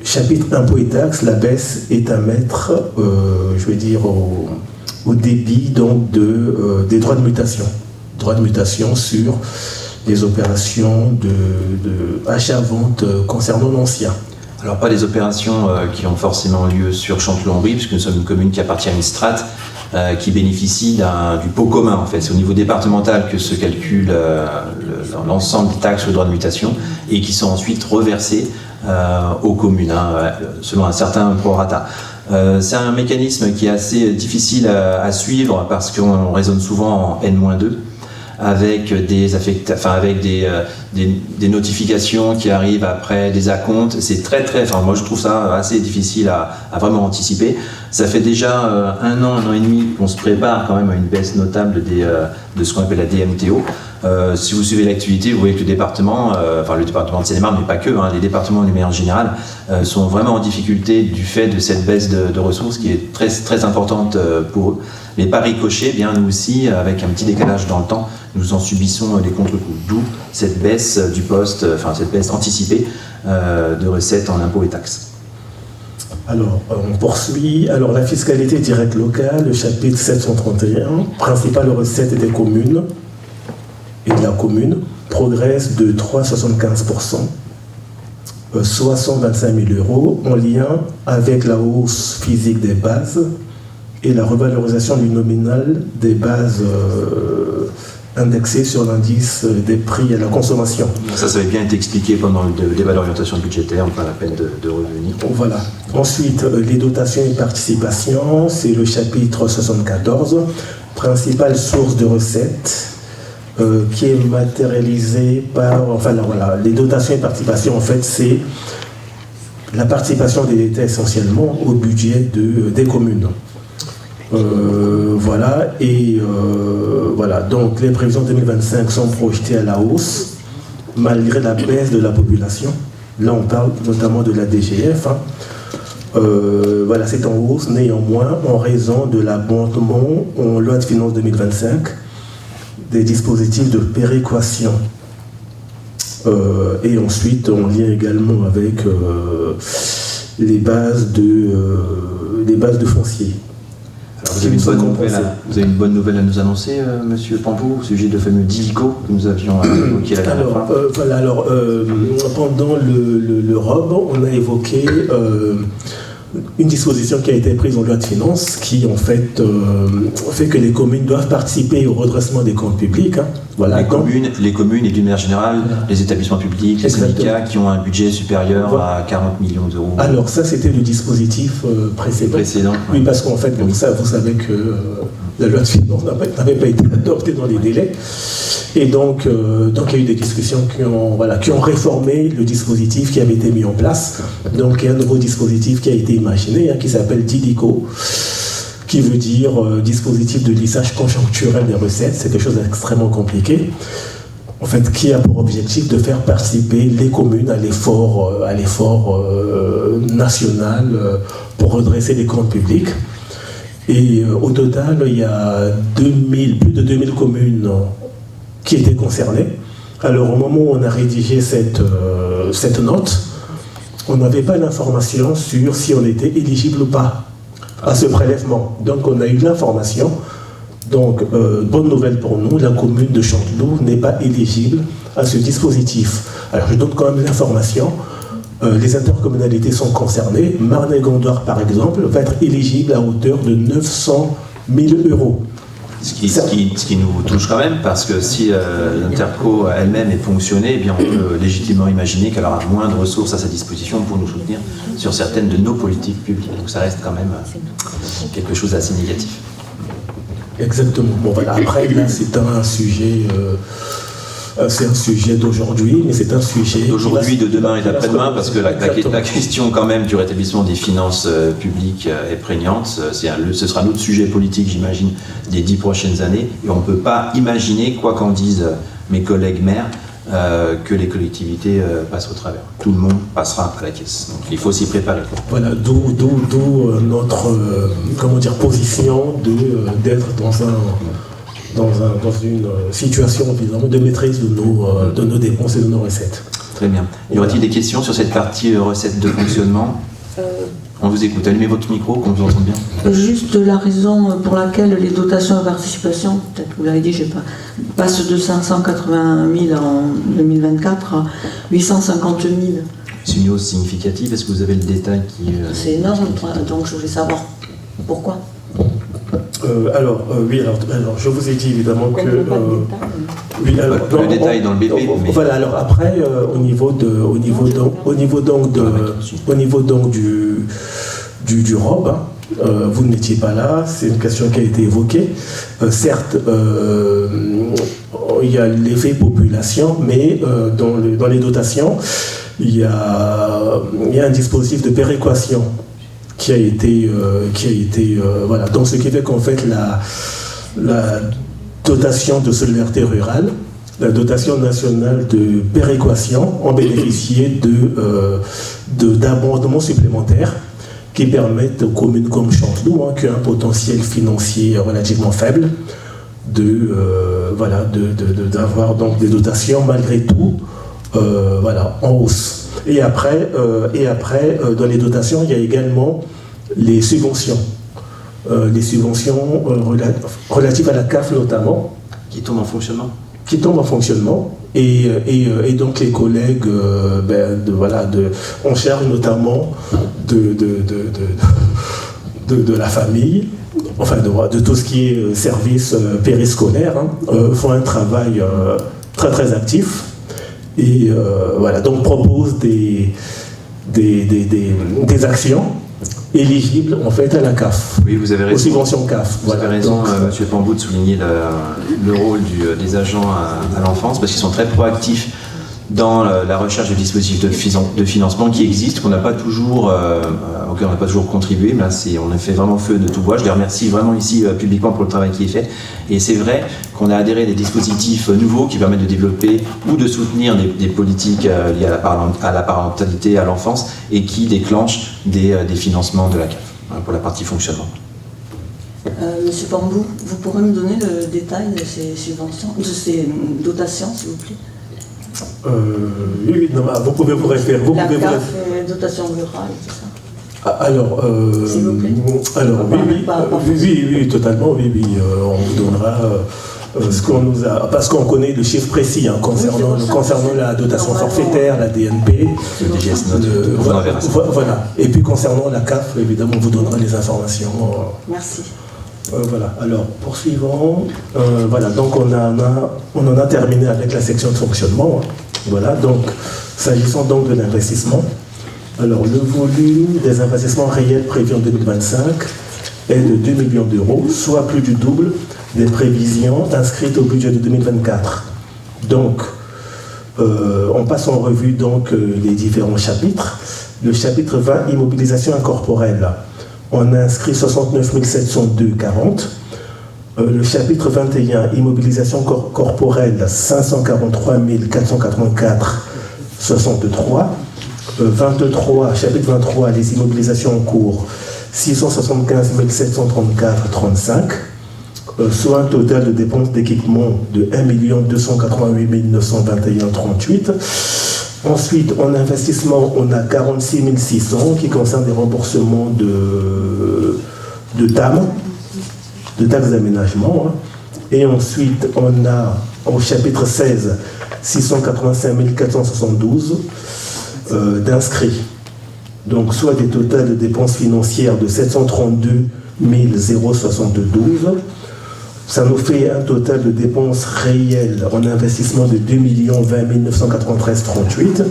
chapitre impôts et taxes, la baisse est à mettre, je vais dire, au débit donc, des droits de mutation. Droits de mutation sur les opérations de achat-vente concernant l'ancien. Alors pas les opérations qui ont forcément lieu sur Chanteloup-en-Brie, puisque nous sommes une commune qui appartient à une strate qui bénéficie du pot commun en fait. C'est au niveau départemental que se calcule l'ensemble des taxes ou droits de mutation et qui sont ensuite reversées aux communes selon un certain prorata. C'est un mécanisme qui est assez difficile à suivre parce qu'on raisonne souvent en N-2. avec des notifications qui arrivent après des acomptes. C'est très, enfin, moi je trouve ça assez difficile à vraiment anticiper. Ça fait déjà un an et demi qu'on se prépare quand même à une baisse notable de ce qu'on appelle la DMTO. Si vous suivez l'actualité, vous voyez que le département de Seine-et-Marne, mais pas que, les départements de manière générale, sont vraiment en difficulté du fait de cette baisse de ressources qui est très, très importante pour eux. Mais par ricochet, bien nous aussi, avec un petit décalage dans le temps, nous en subissons les contre-coups. D'où cette baisse du poste, cette baisse anticipée de recettes en impôts et taxes. Alors, on poursuit. Alors, la fiscalité directe locale, le chapitre 731, principales recettes des communes et de la commune, progresse de 3,75%, soit 125 000 €, en lien avec la hausse physique des bases et la revalorisation du nominal des bases indexées sur l'indice des prix à la consommation. Ça avait bien été expliqué pendant le débat d'orientation budgétaire, pas la peine de revenir. Voilà. Ensuite, les dotations et participations, c'est le chapitre 74, principale source de recettes, qui est matérialisée par... les dotations et participations, en fait, c'est la participation des États essentiellement au budget des communes. Donc les prévisions 2025 sont projetées à la hausse, malgré la baisse de la population. Là, on parle notamment de la DGF. C'est en hausse, néanmoins, en raison de l'abondement en loi de finances 2025 des dispositifs de péréquation. Et ensuite, on lien également avec les bases de foncier. Alors, vous avez une bonne nouvelle à nous annoncer, Monsieur Pampou, au sujet de fameux DIVICO que nous avions évoqué la dernière fois. Pendant le ROB, on a évoqué une disposition qui a été prise en loi de finances qui, en fait, fait que les communes doivent participer au redressement des comptes publics. Les communes et d'une manière générale, les établissements publics, les syndicats qui ont un budget supérieur à 40 millions d'euros. Alors ça, c'était le dispositif précédent. Oui, parce qu'en fait, vous savez que la loi de finances n'avait pas été adoptée dans les délais. Et donc il y a eu des discussions qui ont réformé le dispositif qui avait été mis en place. Donc il y a un nouveau dispositif qui a été imaginé, qui s'appelle DIDICO, qui veut dire dispositif de lissage conjoncturel des recettes. C'est quelque chose d'extrêmement compliqué, en fait, qui a pour objectif de faire participer les communes à l'effort national pour redresser les comptes publics. Et au total, il y a plus de 2000 communes qui étaient concernées. Alors au moment où on a rédigé cette note, on n'avait pas l'information sur si on était éligible ou pas à ce prélèvement. Donc on a eu l'information. Donc bonne nouvelle pour nous, la commune de Chanteloup n'est pas éligible à ce dispositif. Alors je donne quand même l'information. Les intercommunalités sont concernées. Marne-et-Gondoire, par exemple, va être éligible à hauteur de 900 000 €. Ce qui nous touche quand même, parce que si l'Interco elle-même est ponctionnée, eh bien on peut légitimement imaginer qu'elle aura moins de ressources à sa disposition pour nous soutenir sur certaines de nos politiques publiques. Donc ça reste quand même quelque chose d'assez négatif. Exactement. Après, là, c'est un sujet... c'est un sujet d'aujourd'hui, mais c'est un sujet... D'aujourd'hui, de demain et d'après-demain, parce que la question quand même du rétablissement des finances publiques est prégnante. Ce sera notre sujet politique, j'imagine, des 10 prochaines années. Et on ne peut pas imaginer, quoi qu'en disent mes collègues maires, que les collectivités passent au travers. Tout le monde passera à la caisse. Donc il faut s'y préparer. Voilà, d'où notre position d'être dans une situation de maîtrise de nos dépenses et de nos recettes. Très bien. Y aurait-il des questions sur cette partie recettes de fonctionnement ? On vous écoute. Allumez votre micro, qu'on vous entende bien. Juste la raison pour laquelle les dotations à participation, peut-être vous l'avez dit, passent de 580 000 en 2024 à 850 000. C'est une hausse significative. Est-ce que vous avez le détail qui... C'est énorme, donc je voulais savoir pourquoi. Alors, je vous ai dit évidemment que... le détail dans le BP. Mais... Voilà, alors après, au niveau du ROB, Vous n'étiez pas là, c'est une question qui a été évoquée. Certes, il y a l'effet population, mais dans les dotations, il y a un dispositif de péréquation qui a été voilà. Donc ce qui fait qu'en fait la dotation de solidarité rurale, la dotation nationale de péréquation ont bénéficié d'abondements supplémentaires qui permettent aux communes comme Chanteloup, qui ont un potentiel financier relativement faible, d'avoir donc des dotations malgré tout en hausse. Et après, dans les dotations, il y a également les subventions. Les subventions relatives à la CAF notamment. Qui tombent en fonctionnement. Et donc les collègues on charge notamment de la famille, enfin de tout ce qui est service périscolaire, font un travail très très actif et donc proposent des actions éligibles en fait à la CAF. Oui, vous avez raison. Aux subventions CAF. Vous avez raison, M. Pambou, de souligner le rôle des agents à l'enfance, parce qu'ils sont très proactifs dans la recherche de dispositifs de financement qui existent, auxquels on n'a pas toujours contribué. Mais là, on a fait vraiment feu de tout bois. Je les remercie vraiment ici publiquement pour le travail qui est fait. Et c'est vrai qu'on a adhéré à des dispositifs nouveaux qui permettent de développer ou de soutenir des politiques liées à la parentalité, à l'enfance, et qui déclenchent des financements de la CAF pour la partie fonctionnement. Monsieur Pambou, vous pourrez me donner le détail de ces subventions, de ces dotations, s'il vous plaît? Oui, non, vous pouvez vous référer. La CAF, dotation rurale, c'est ça? Alors, s'il vous plaît. Alors oui, totalement, oui, on vous donnera ce qu'on nous a, parce qu'on connaît le chiffre précis concernant la dotation forfaitaire, la DNP, le DGS note, vous en verrez ça. Voilà. Et puis concernant la CAF, évidemment, on vous donnera les informations. Merci. Voilà, alors poursuivons. Donc on en a terminé avec la section de fonctionnement. Voilà, donc s'agissant donc de l'investissement, alors le volume des investissements réels prévus en 2025 est de 2 millions d'euros, soit plus du double des prévisions inscrites au budget de 2024. Donc, on passe en revue donc les différents chapitres. Le chapitre 20, immobilisation incorporelle. On a inscrit 69 702,40. Le chapitre 21, immobilisation corporelle, 543 484,63. 23, chapitre 23, les immobilisations en cours, 675 734,35. Soit un total de dépenses d'équipement de 1 288 921,38. Ensuite, en investissement, on a 46 600 qui concernent des remboursements de TAM, de taxes d'aménagement. Et ensuite, on a au chapitre 16, 685 472 d'inscrits. Donc, soit des totals de dépenses financières de 732 072. Ça nous fait un total de dépenses réelles en investissement de 2 020 993,38,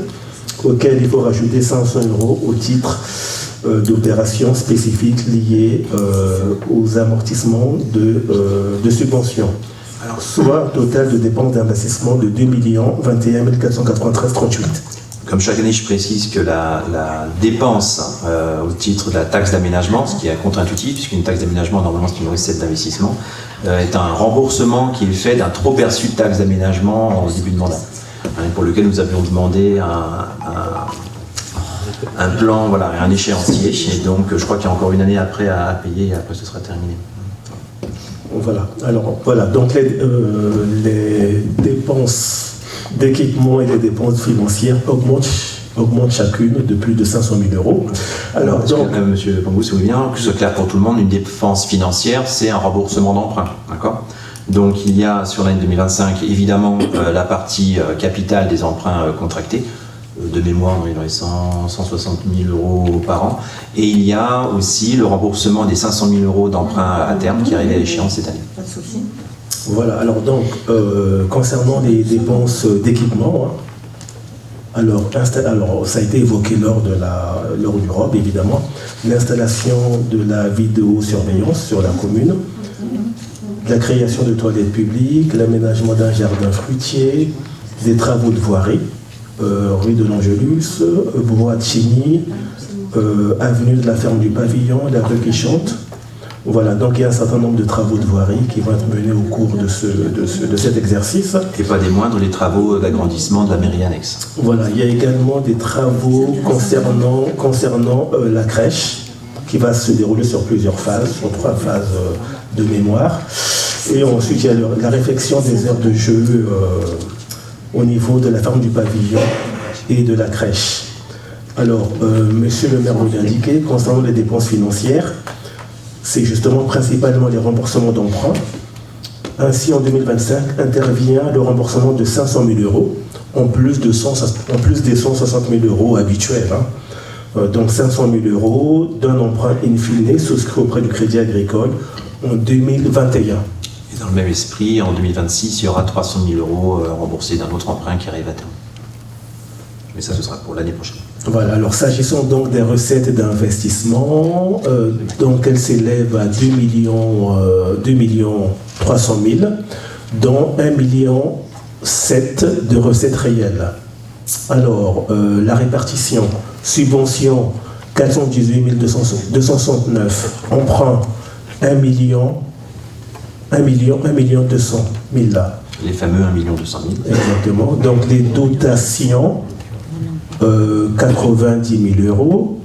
auquel il faut rajouter 500 € au titre d'opérations spécifiques liées aux amortissements de subventions. Alors, soit un total de dépenses d'investissement de 2 021 493,38. Comme chaque année, je précise que la dépense au titre de la taxe d'aménagement, ce qui est contre-intuitif, puisqu'une taxe d'aménagement, normalement, c'est une recette d'investissement, est un remboursement qui est fait d'un trop perçu de taxe d'aménagement au début de mandat, pour lequel nous avions demandé un plan, voilà, un échéancier. Et donc, je crois qu'il y a encore une année après à payer, et après ce sera terminé. Voilà. Alors, voilà. Donc, les dépenses d'équipement et les dépenses financières augmentent chacune de plus de 500 000 €. Alors, donc, Monsieur Pambou, si vous voulez bien, que ce soit clair pour tout le monde, une dépense financière, c'est un remboursement d'emprunt, d'accord ? Donc il y a sur l'année 2025 évidemment la partie capitale des emprunts contractés. De mémoire, il y aurait 160 000 € par an. Et il y a aussi le remboursement des 500 000 € d'emprunts à terme qui arrivait à l'échéance cette année. Pas de souci. Voilà, alors donc, concernant les dépenses d'équipement, Alors, ça a été évoqué lors du ROB, évidemment, l'installation de la vidéosurveillance sur la commune, la création de toilettes publiques, l'aménagement d'un jardin fruitier, des travaux de voirie, rue de l'Angelus, bois de Chigny, avenue de la ferme du Pavillon, la rue qui chante. Voilà, donc il y a un certain nombre de travaux de voirie qui vont être menés au cours de cet exercice. Et pas des moindres, les travaux d'agrandissement de la mairie annexe. Voilà, il y a également des travaux concernant la crèche qui va se dérouler sur plusieurs phases, sur 3 phases de mémoire. Et ensuite, il y a la réflexion des aires de jeu au niveau de la ferme du Pavillon et de la crèche. Alors, monsieur le maire vous l'a indiqué, concernant les dépenses financières, c'est justement principalement les remboursements d'emprunts. Ainsi, en 2025, intervient le remboursement de 500 000 euros, en plus des 160 000 euros habituels. Donc 500 000 euros d'un emprunt in fine souscrit auprès du Crédit Agricole en 2021. Et dans le même esprit, en 2026, il y aura 300 000 euros remboursés d'un autre emprunt qui arrive à terme. Mais ça, ce sera pour l'année prochaine. Voilà, alors s'agissant donc des recettes d'investissement, donc elles s'élèvent à 2 300 000, dont 1,7 million de recettes réelles. Alors, la répartition, subvention 418 269, emprunt 1 million 200 000 là. Les fameux 1 200 000. Exactement. Donc les dotations, 90 000 euros.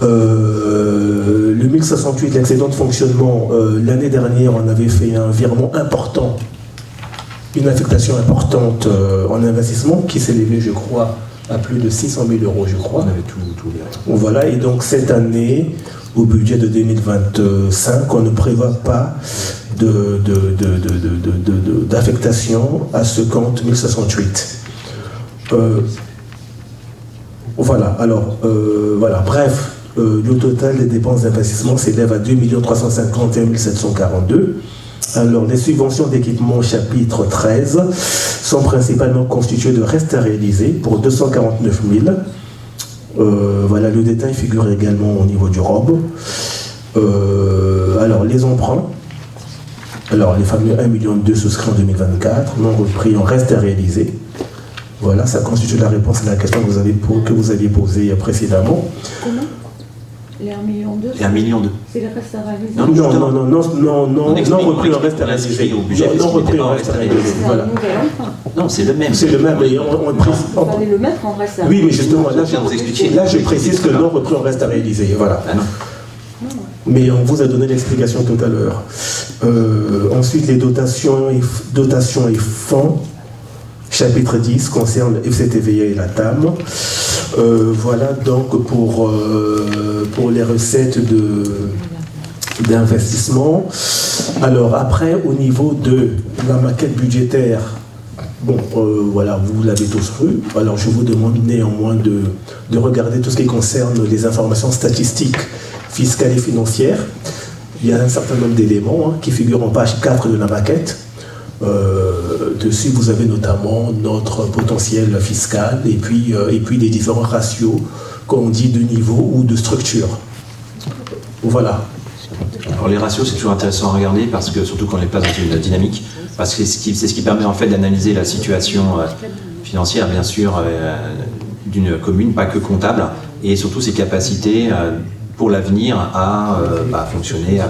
Le 1068, l'excédent de fonctionnement, l'année dernière, on avait fait un virement important, une affectation importante en investissement qui s'élevait, je crois, à plus de 600 000 euros, je crois. On avait tout Voilà, et donc cette année, au budget de 2025, on ne prévoit pas d'affectation à ce compte 1068. Voilà, alors, voilà, bref, le total des dépenses d'investissement s'élève à 2 351 742. Alors, les subventions d'équipement au chapitre 13 sont principalement constituées de restes à réaliser pour 249 000. Voilà, le détail figure également au niveau du ROB. Alors, les emprunts. Alors, les fameux 1,2 million souscrits en 2024, non repris en reste à réaliser. Voilà, ça constitue la réponse à la question que vous aviez posée précédemment. Comment ? Les 1,2 million. Et 1,2 million. C'est le reste à réaliser. Non, repris en reste à réaliser. Non repris en reste à réaliser. Voilà. Non, c'est le même. C'est le même, mais Il fallait le mettre en reste à Oui, réaliser. mais justement, là, je précise que non repris en reste à réaliser. Voilà. Ah non. Mais on vous a donné l'explication tout à l'heure. Ensuite, les dotations et fonds. Chapitre 10 concerne le FCTVA et la TAM. Voilà donc pour les recettes d'investissement. Alors après, au niveau de la maquette budgétaire, bon, voilà, vous l'avez tous vu. Alors je vous demande néanmoins de regarder tout ce qui concerne les informations statistiques, fiscales et financières. Il y a un certain nombre d'éléments qui figurent en page 4 de la maquette. Dessus, vous avez notamment notre potentiel fiscal et puis les différents ratios qu'on dit de niveau ou de structure. Voilà. Alors les ratios, c'est toujours intéressant à regarder parce que surtout quand on les place dans une dynamique, parce que c'est ce qui permet en fait d'analyser la situation financière, bien sûr, d'une commune, pas que comptable, et surtout ses capacités pour l'avenir à fonctionner, à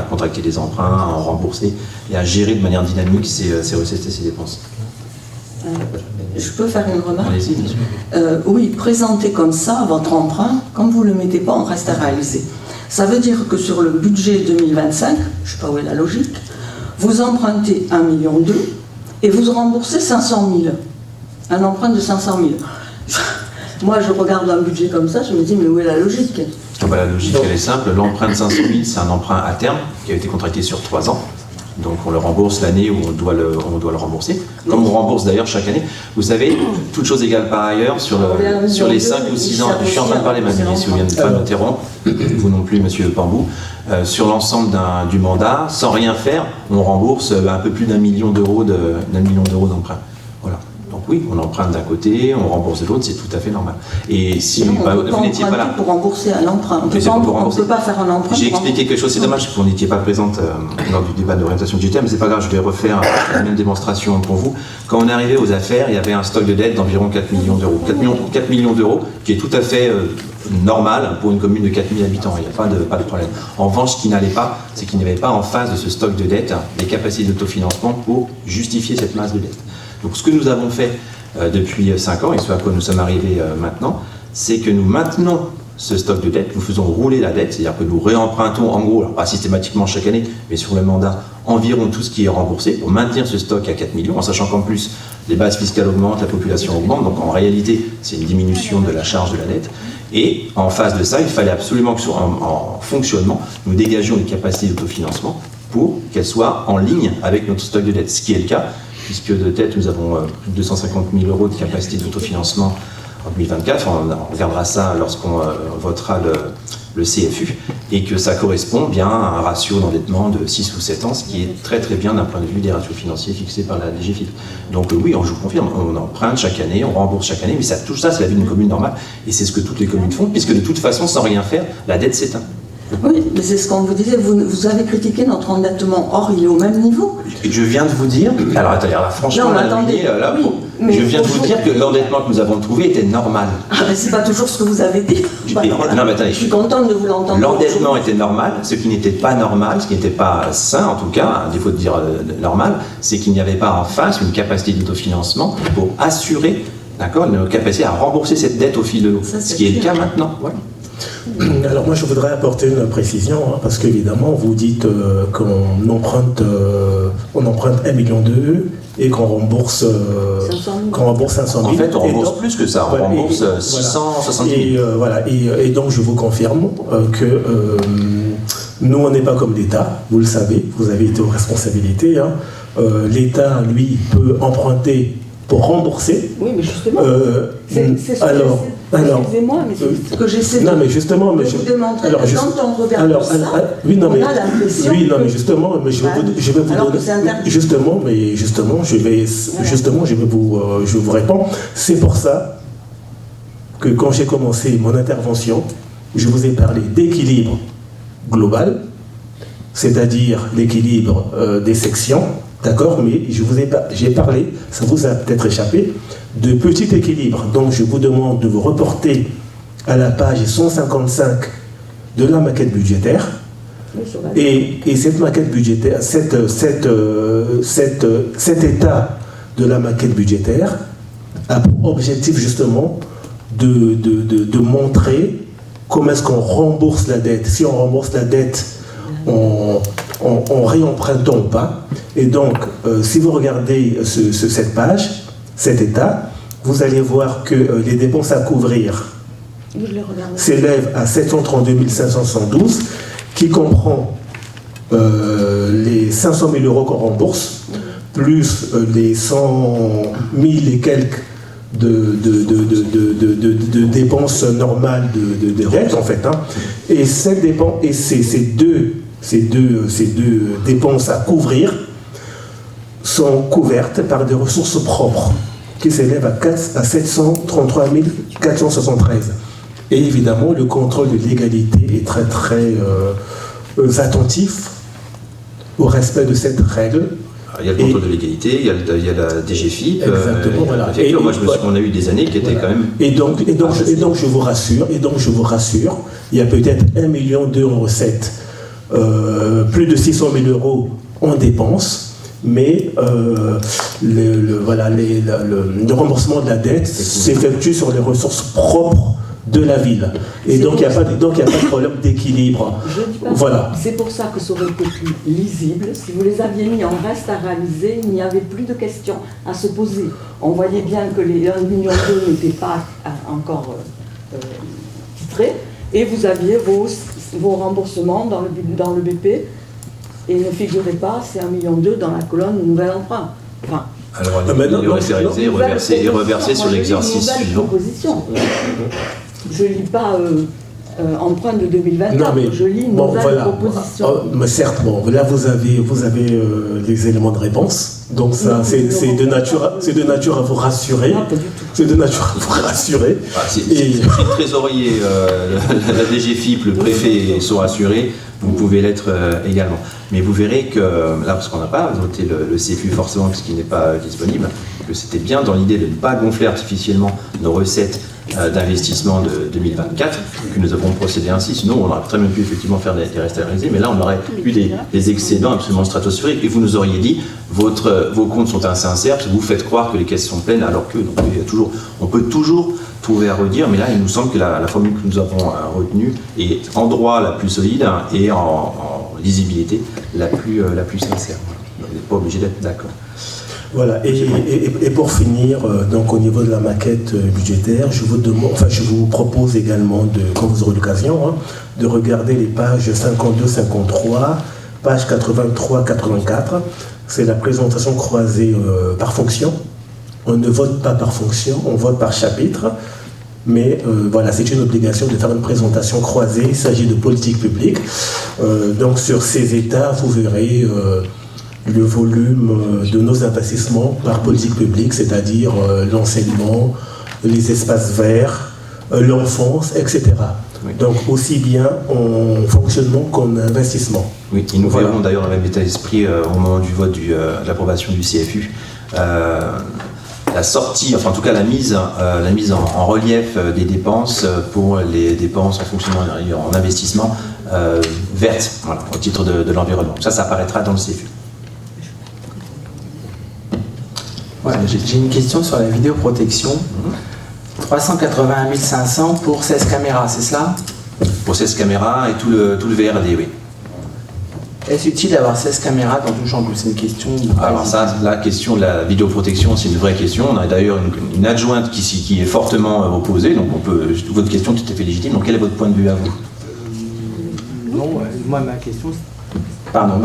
contracter des emprunts, à en rembourser et à gérer de manière dynamique ses recettes et ses dépenses. Je peux faire une remarque ? Allez-y, bien sûr. Oui, présentez comme ça votre emprunt, quand vous ne le mettez pas en reste à réaliser. Ça veut dire que sur le budget 2025, je ne sais pas où est la logique, vous empruntez 1,2 million et vous remboursez 500 000. Un emprunt de 500 000. Moi, je regarde un budget comme ça, je me dis, mais où est la logique ? La logique, elle est simple. L'emprunt de 500 000, c'est un emprunt à terme qui a été contracté sur 3 ans. Donc on le rembourse l'année où on doit le rembourser. Comme on rembourse d'ailleurs chaque année. Vous savez, toutes choses égales par ailleurs, sur les 5 ou 6 ans, je suis en train de parler, ma ministre, si vous ne pas m'interrompre, vous non plus, monsieur Pambou, sur l'ensemble du mandat, sans rien faire, on rembourse un peu plus d'1 million d'euros d'emprunt. Voilà. Donc oui, on emprunte d'un côté, on rembourse de l'autre, c'est tout à fait normal. Et si Non, on bah, peut pas vous n'étiez pas là... emprunter pour rembourser à l'emprunt. On Mais c'est pas pour ne rembourser. peut pas faire un emprunt. J'ai pour expliqué quelque chose, c'est dommage que vous n'étiez pas présente lors du débat d'orientation budgétaire, mais c'est pas grave, je vais refaire la même démonstration pour vous. Quand on est arrivé aux affaires, il y avait un stock de dette d'environ 4 millions d'euros. 4 millions d'euros, qui est tout à fait normal pour une commune de 4000 habitants, il n'y a pas de problème. En revanche, ce qui n'allait pas, c'est qu'il n'y avait pas en face de ce stock de dette les capacités d'autofinancement pour justifier cette masse de dette. Donc ce que nous avons fait depuis 5 ans, et ce à quoi nous sommes arrivés maintenant, c'est que nous maintenons ce stock de dette, nous faisons rouler la dette, c'est-à-dire que nous réempruntons en gros, alors pas systématiquement chaque année, mais sur le mandat, environ tout ce qui est remboursé pour maintenir ce stock à 4 millions, en sachant qu'en plus les bases fiscales augmentent, la population augmente, donc en réalité c'est une diminution de la charge de la dette. Et en face de ça, il fallait absolument que en fonctionnement, nous dégagions des capacités d'autofinancement pour qu'elles soient en ligne avec notre stock de dette, ce qui est le cas, puisque de tête nous avons plus de 250 000 euros de capacité d'autofinancement en 2024, on regardera ça lorsqu'on votera le CFU, et que ça correspond bien à un ratio d'endettement de 6 ou 7 ans, ce qui est très très bien d'un point de vue des ratios financiers fixés par la DGFiP. Donc oui, je vous confirme, on emprunte chaque année, on rembourse chaque année, mais ça, tout ça c'est la vie d'une commune normale, et c'est ce que toutes les communes font, puisque de toute façon, sans rien faire, la dette s'éteint. Oui, mais c'est ce qu'on vous disait, vous avez critiqué notre endettement, or il est au même niveau. Je viens de vous dire, alors attendez, là, franchement, Non, mais là, attendez, là, oui, mais je viens de vous dire que l'endettement que nous avons trouvé était normal. Ah, mais c'est pas toujours ce que vous avez dit. Non, mais attendez, je suis contente de vous l'entendre. L'endettement était normal, ce qui n'était pas normal, ce qui n'était pas sain en tout cas, à défaut de dire normal, c'est qu'il n'y avait pas en face une capacité d'autofinancement pour assurer, d'accord, nos capacités à rembourser cette dette au fil de l'eau, ce qui est le cas maintenant. Voilà. Alors moi je voudrais apporter une précision, parce qu'évidemment vous dites qu'on emprunte 1,2 million et qu'on rembourse 500 000. En fait on rembourse donc, plus que ça, on rembourse 670 000. Et donc je vous confirme que nous on n'est pas comme l'État, vous le savez, vous avez été aux responsabilités. L'État lui peut emprunter pour rembourser. Oui, mais justement, c'est excusez-moi, mais c'est ce que j'essaie de vous démontrer. Alors, quand on regarde ça, on a l'impression mais justement, mais je vais vous donner... Justement, je vous réponds. C'est pour ça que quand j'ai commencé mon intervention, je vous ai parlé d'équilibre global, c'est-à-dire l'équilibre des sections, d'accord, mais j'ai parlé, ça vous a peut-être échappé, de petit équilibre. Donc je vous demande de vous reporter à la page 155 de la maquette budgétaire. Et cette maquette budgétaire, cet état de la maquette budgétaire a pour objectif justement de montrer comment est-ce qu'on rembourse la dette. Si on rembourse la dette en réempruntant ou pas. Et donc, si vous regardez cette page, cet état, vous allez voir que les dépenses à couvrir s'élèvent à 732 572, qui comprend les 500 000 euros qu'on rembourse, plus les 100 000 et quelques de dépenses normales de dette, en fait. Et ces deux dépenses à couvrir sont couvertes par des ressources propres qui s'élèvent à 733 473. Et évidemment, le contrôle de légalité est très très attentif au respect de cette règle. Il y a le contrôle de légalité, il y a la DGFiP. Exactement, voilà. On a eu des années qui étaient quand même... Et donc je vous rassure, il y a peut-être 1,2 million en recettes, plus de 600 000 euros en dépenses, mais le remboursement de la dette s'effectue sur les ressources propres de la ville. Et donc il n'y a pas de problème d'équilibre. Voilà. C'est pour ça que ça aurait été plus lisible. Si vous les aviez mis en reste à réaliser, il n'y avait plus de questions à se poser. On voyait bien que les 1,2 million n'étaient pas encore titrés, et vous aviez vos remboursements dans le BP, et ne figurait pas, c'est 1,2 million dans la colonne nouvel emprunt. Enfin, alors, il aurait été réalisé et reversé sur l'exercice suivant. Je ne lis pas empreinte de 2024. Non, mais je lis une bon, nouvelle voilà. proposition. Mais certes, bon, là vous avez les éléments de réponse. Donc ça, c'est de nature à vous rassurer. Non, pas du tout. C'est de nature à vous rassurer. Si le trésorier, la DGFIP, le préfet sont rassurés, vous pouvez l'être également. Mais vous verrez que, là, parce qu'on n'a pas voté le CFU forcément, puisqu'il n'est pas disponible, que c'était bien dans l'idée de ne pas gonfler artificiellement nos recettes d'investissement de 2024, que nous avons procédé ainsi. Sinon, on aurait très bien pu effectivement faire des restes à réaliser, mais là, on aurait eu des excédents absolument stratosphériques. Et vous nous auriez dit, vos comptes sont insincères, parce que vous faites croire que les caisses sont pleines, alors que donc, on peut toujours trouver à redire, mais là, il nous semble que la formule que nous avons retenue est en droit la plus solide et en lisibilité la plus sincère. Vous n'êtes pas obligé d'être d'accord. Voilà, et pour finir, donc au niveau de la maquette budgétaire, je vous propose également, quand vous aurez l'occasion, de regarder les pages 52-53, page 83-84. C'est la présentation croisée par fonction. On ne vote pas par fonction, on vote par chapitre. Mais voilà, c'est une obligation de faire une présentation croisée. Il s'agit de politique publique. Donc sur ces états, vous verrez le volume de nos investissements par politique publique, c'est-à-dire l'enseignement, les espaces verts, l'enfance, etc. Oui. Donc aussi bien en fonctionnement qu'en investissement. Oui, et nous verrons d'ailleurs dans le même état d'esprit au moment du vote de l'approbation du CFU. La sortie, enfin en tout cas la mise en relief des dépenses pour les dépenses en fonctionnement et en investissement vertes, voilà, au titre de l'environnement. Ça apparaîtra dans le CFU. Voilà, j'ai une question sur la vidéoprotection. 381 500 pour 16 caméras, c'est cela? Pour 16 caméras et tout le VRD, oui. Est-ce utile d'avoir 16 caméras dans tout champ? C'est une question. Alors ça, la question de la vidéoprotection, c'est une vraie question. On a d'ailleurs une adjointe qui est fortement opposée, donc votre question est tout à fait légitime. Donc quel est votre point de vue à vous? Non, moi ma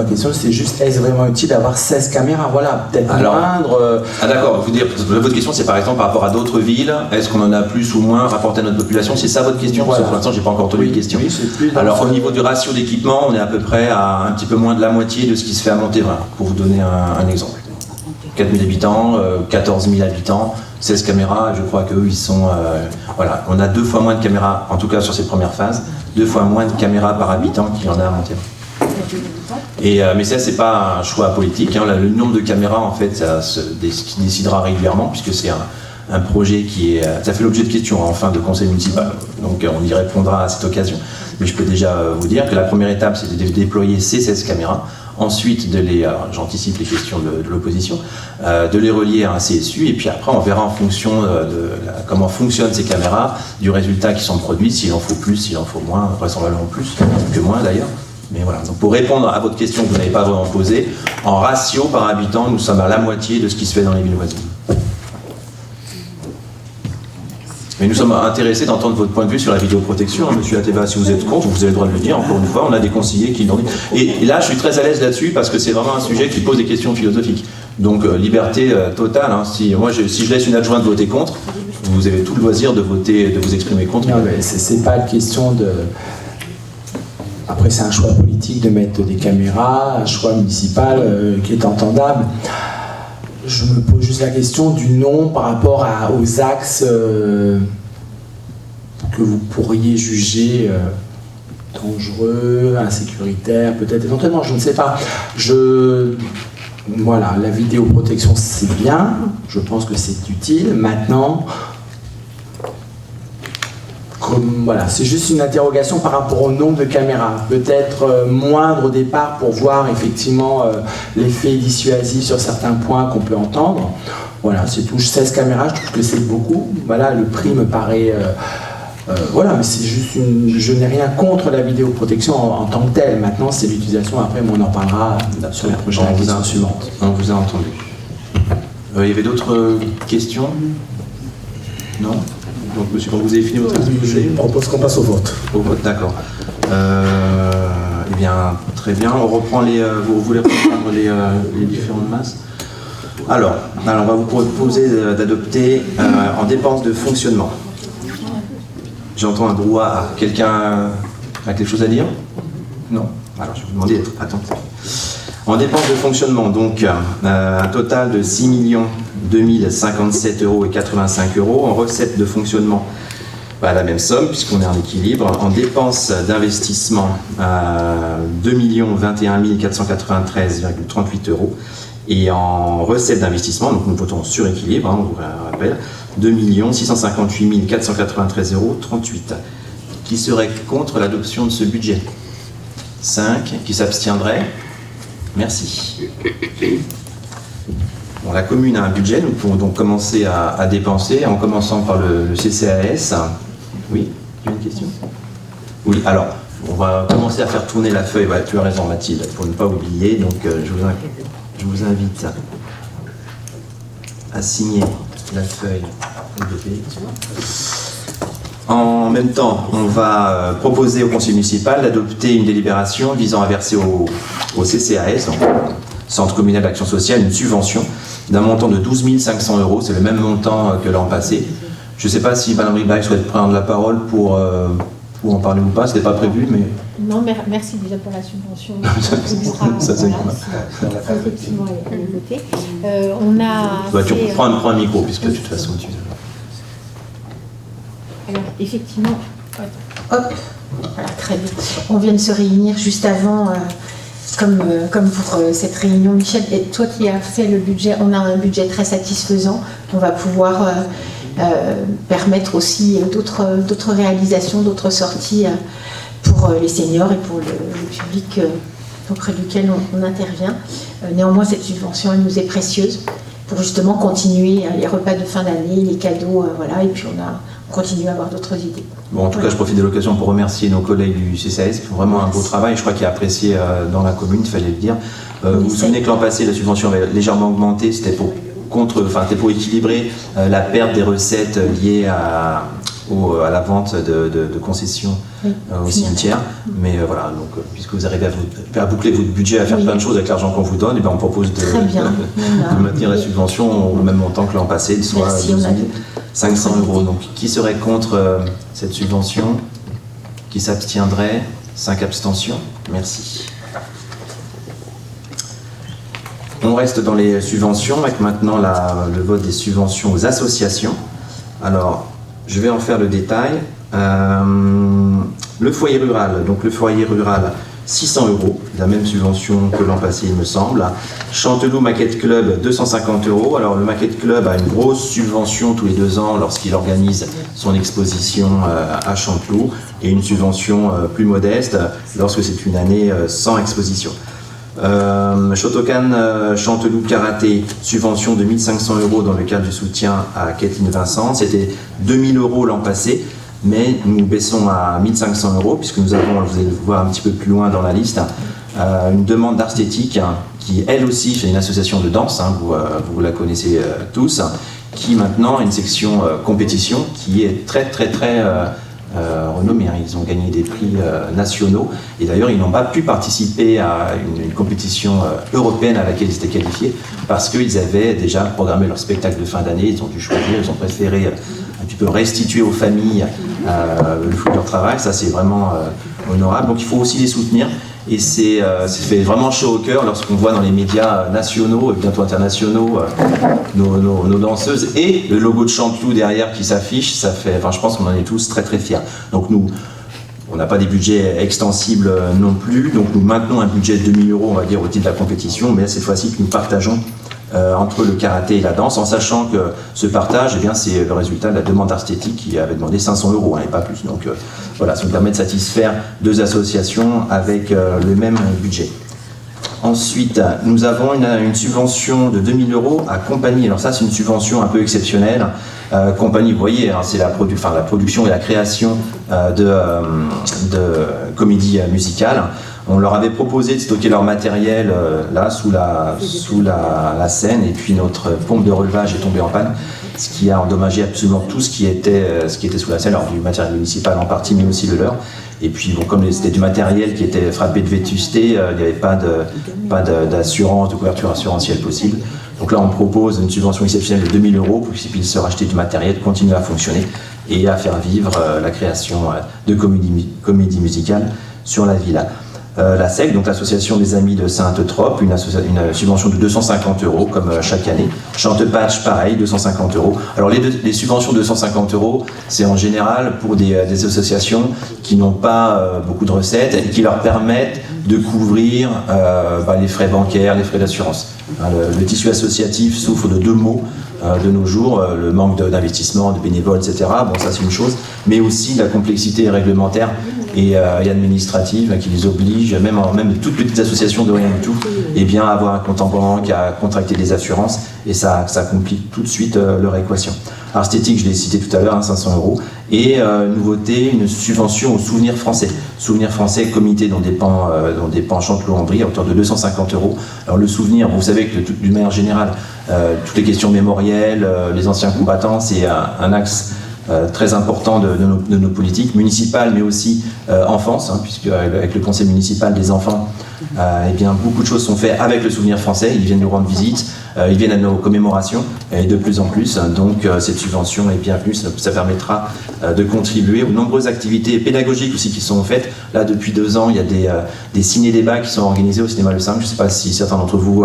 question c'est juste, est-ce vraiment utile d'avoir 16 caméras? Voilà, peut-être moindre. Ah d'accord, votre question c'est par exemple par rapport à d'autres villes, est-ce qu'on en a plus ou moins rapporté à notre population? C'est ça votre question? Voilà. Parce que pour l'instant j'ai pas encore entendu les questions. Oui, alors au niveau du ratio d'équipement, on est à peu près à un petit peu moins de la moitié de ce qui se fait à Montévrain, pour vous donner un exemple. 4 000 habitants, 14 000 habitants, 16 caméras, je crois qu'eux ils sont... voilà, on a 2 fois moins de caméras, en tout cas sur cette première phase, 2 fois moins de caméras par habitant qu'il y en a à Montévrain. Mais ça, c'est pas un choix politique. Hein. Le nombre de caméras, en fait, ça se décidera régulièrement, puisque c'est un projet ça fait l'objet de questions en fin de conseil municipal. Donc, on y répondra à cette occasion. Mais je peux déjà vous dire que la première étape, c'est de déployer ces 16 caméras. Ensuite, j'anticipe les questions de l'opposition, de les relier à un CSU. Et puis après, on verra en fonction de comment fonctionnent ces caméras, du résultat qui sont produits, s'il en faut plus, s'il en faut moins, vraisemblablement plus que moins d'ailleurs. Mais voilà, donc pour répondre à votre question que vous n'avez pas vraiment posée, en ratio par habitant, nous sommes à la moitié de ce qui se fait dans les villes voisines. Mais nous sommes intéressés d'entendre votre point de vue sur la vidéoprotection. Monsieur Ateba, si vous êtes contre, vous avez le droit de le dire, encore une fois, on a des conseillers qui l'ont dit. Et là, je suis très à l'aise là-dessus parce que c'est vraiment un sujet qui pose des questions philosophiques. Donc, liberté totale. Hein. Si je laisse une adjointe voter contre, vous avez tout le loisir de voter, de vous exprimer contre. Non, mais c'est pas une question de... Après, c'est un choix politique de mettre des caméras, un choix municipal qui est entendable. Je me pose juste la question du nom par rapport aux axes que vous pourriez juger dangereux, insécuritaires, peut-être éventuellement, je ne sais pas. Voilà, la vidéoprotection, c'est bien, je pense que c'est utile. Maintenant, voilà, c'est juste une interrogation par rapport au nombre de caméras. Peut-être moindre au départ pour voir effectivement l'effet dissuasif sur certains points qu'on peut entendre. Voilà, c'est tout. 16 caméras, je trouve que c'est beaucoup. Voilà, le prix me paraît... voilà, mais c'est juste je n'ai rien contre la vidéoprotection en tant que telle. Maintenant, c'est l'utilisation. Après, on en parlera sur la prochaine question suivante. On vous a entendu. Il y avait d'autres questions? Non? Donc, monsieur, quand vous avez fini votre exposé, je propose qu'on passe au vote. Au vote, d'accord. Eh bien, très bien. On reprend vous voulez reprendre les différentes masses? Alors, on va vous proposer d'adopter en dépenses de fonctionnement. J'entends un brouhaha. Quelqu'un a quelque chose à dire? Non? Alors je vais vous demander d'être attentif. En dépenses de fonctionnement, donc un total de 6 2057,85 €. En recettes de fonctionnement, la même somme puisqu'on est en équilibre. En dépenses d'investissement, 2 021 493,38 €. Et en recettes d'investissement, donc nous votons sur équilibre, on vous rappelle, 2 658 493,38 €. Qui serait contre l'adoption de ce budget? 5. Qui s'abstiendrait? Merci. Bon, la commune a un budget, nous pouvons donc commencer à dépenser, en commençant par le CCAS. Oui, tu as une question? Oui, alors, on va commencer à faire tourner la feuille. Tu as raison, Mathilde, pour ne pas oublier. Donc, je vous invite à signer la feuille. En même temps, on va proposer au conseil municipal d'adopter une délibération visant à verser au CCAS, donc Centre communal d'action sociale, une subvention d'un montant de 12 500 €. C'est le même montant que l'an passé. Je ne sais pas si Mme Ribach souhaite prendre la parole pour en parler ou pas. Ce n'était pas prévu, mais... Non, merci déjà pour la subvention. Ça, c'est effectivement, elle est votée. On a... Tu prends un micro, puisque de toute façon, tu... Alors, effectivement, hop, voilà, très bien. On vient de se réunir juste avant, comme pour cette réunion, Michel. Et toi qui as fait le budget, on a un budget très satisfaisant. On va pouvoir permettre aussi d'autres réalisations, d'autres sorties pour les seniors et pour le public auprès duquel on intervient. Néanmoins, cette subvention, elle nous est précieuse pour justement continuer les repas de fin d'année, les cadeaux, voilà, et puis on continue à avoir d'autres idées. Bon, en tout cas, je profite de l'occasion pour remercier nos collègues du CCAS pour vraiment un beau travail. Je crois qu'il est apprécié dans la commune, il fallait le dire. Vous vous souvenez que l'an passé, la subvention avait légèrement augmenté, c'était pour équilibrer la perte des recettes liées à la vente de concessions au cimetière. Mais voilà, donc puisque vous arrivez à boucler votre budget, à faire plein de choses avec l'argent qu'on vous donne, et on propose de maintenir la subvention au même montant que l'an passé, soit 12 500 €. Donc qui serait contre cette subvention? Qui s'abstiendrait? 5 abstentions. Merci. On reste dans les subventions avec maintenant le vote des subventions aux associations. Alors, je vais en faire le détail. Le foyer rural, donc le foyer rural, 600 €, la même subvention que l'an passé, il me semble. Chanteloup Maquette Club, 250 €. Alors, le Maquette Club a une grosse subvention tous les 2 ans lorsqu'il organise son exposition à Chanteloup, et une subvention plus modeste lorsque c'est une année sans exposition. Shotokan Chanteloup Karaté, subvention de 1 500 € dans le cadre du soutien à Kathleen Vincent. C'était 2 000 € l'an passé, mais nous baissons à 1 500 € puisque nous avons, vous allez le voir un petit peu plus loin dans la liste, une demande d'Arthétique qui, elle aussi, fait une association de danse, vous la connaissez tous, qui maintenant a une section compétition qui est très renommés. Ils ont gagné des prix nationaux, et d'ailleurs ils n'ont pas pu participer à une compétition européenne à laquelle ils étaient qualifiés parce qu'ils avaient déjà programmé leur spectacle de fin d'année. Ils ont dû choisir, ils ont préféré un petit peu restituer aux familles le fruit de leur travail. Ça, c'est vraiment honorable, donc il faut aussi les soutenir. Et c'est fait vraiment chaud au cœur lorsqu'on voit dans les médias nationaux et bientôt internationaux nos danseuses et le logo de Chanteloup derrière qui s'affiche. Je pense qu'on en est tous très fiers. Donc nous, on n'a pas des budgets extensibles non plus, donc nous maintenons un budget de 2 000 €, on va dire, au titre de la compétition, mais cette fois-ci que nous partageons entre le karaté et la danse, en sachant que ce partage, c'est le résultat de la demande Arthétique qui avait demandé 500 € et pas plus. Donc voilà, ça nous permet de satisfaire 2 associations avec le même budget. Ensuite, nous avons une subvention de 2 000 € à Compagnie. Alors ça, c'est une subvention un peu exceptionnelle. Compagnie, vous voyez, c'est la production et la création de comédies musicales. On leur avait proposé de stocker leur matériel là, sous la scène, et puis notre pompe de relevage est tombée en panne, ce qui a endommagé absolument tout ce qui était sous la scène, alors du matériel municipal en partie, mais aussi le leur. Et puis, bon, comme c'était du matériel qui était frappé de vétusté, il n'y avait pas d'assurance, de couverture assurantielle possible. Donc là, on propose une subvention exceptionnelle de 2 000 € pour qu'ils puissent se racheter du matériel, continuer à fonctionner et à faire vivre la création de comédies musicales sur la villa. La SEC, donc l'association des Amis de Sainte-Trope, une subvention de 250 €, comme chaque année. Chantepatch, pareil, 250 €. Alors les subventions de 250 €, c'est en général pour des associations qui n'ont pas beaucoup de recettes et qui leur permettent de couvrir les frais bancaires, les frais d'assurance. Le tissu associatif souffre de deux maux de nos jours, le manque d'investissement, de bénévoles, etc. Bon, ça c'est une chose, mais aussi la complexité réglementaire et administrative qui les oblige, même toutes petites associations de rien du tout, à avoir un compte en banque, à contracter des assurances, et ça complique tout de suite leur équation. Arthétique, je l'ai cité tout à l'heure, 500 €. Et nouveauté, une subvention au Souvenir Français. Souvenir Français, comité dont dépend Chanteloup-en-Brie, à hauteur de 250 €. Alors le souvenir, vous savez que d'une manière générale, toutes les questions mémorielles, les anciens combattants, c'est un axe très important de nos politiques municipales, mais aussi enfance, puisque avec le conseil municipal des enfants, beaucoup de choses sont faites avec le Souvenir Français. Ils viennent nous rendre visite, ils viennent à nos commémorations, et de plus en plus. Donc cette subvention est bienvenue, ça permettra de contribuer aux nombreuses activités pédagogiques aussi qui sont faites. Là, depuis 2 ans, il y a des ciné-débats qui sont organisés au Cinéma Le 5. Je ne sais pas si certains d'entre vous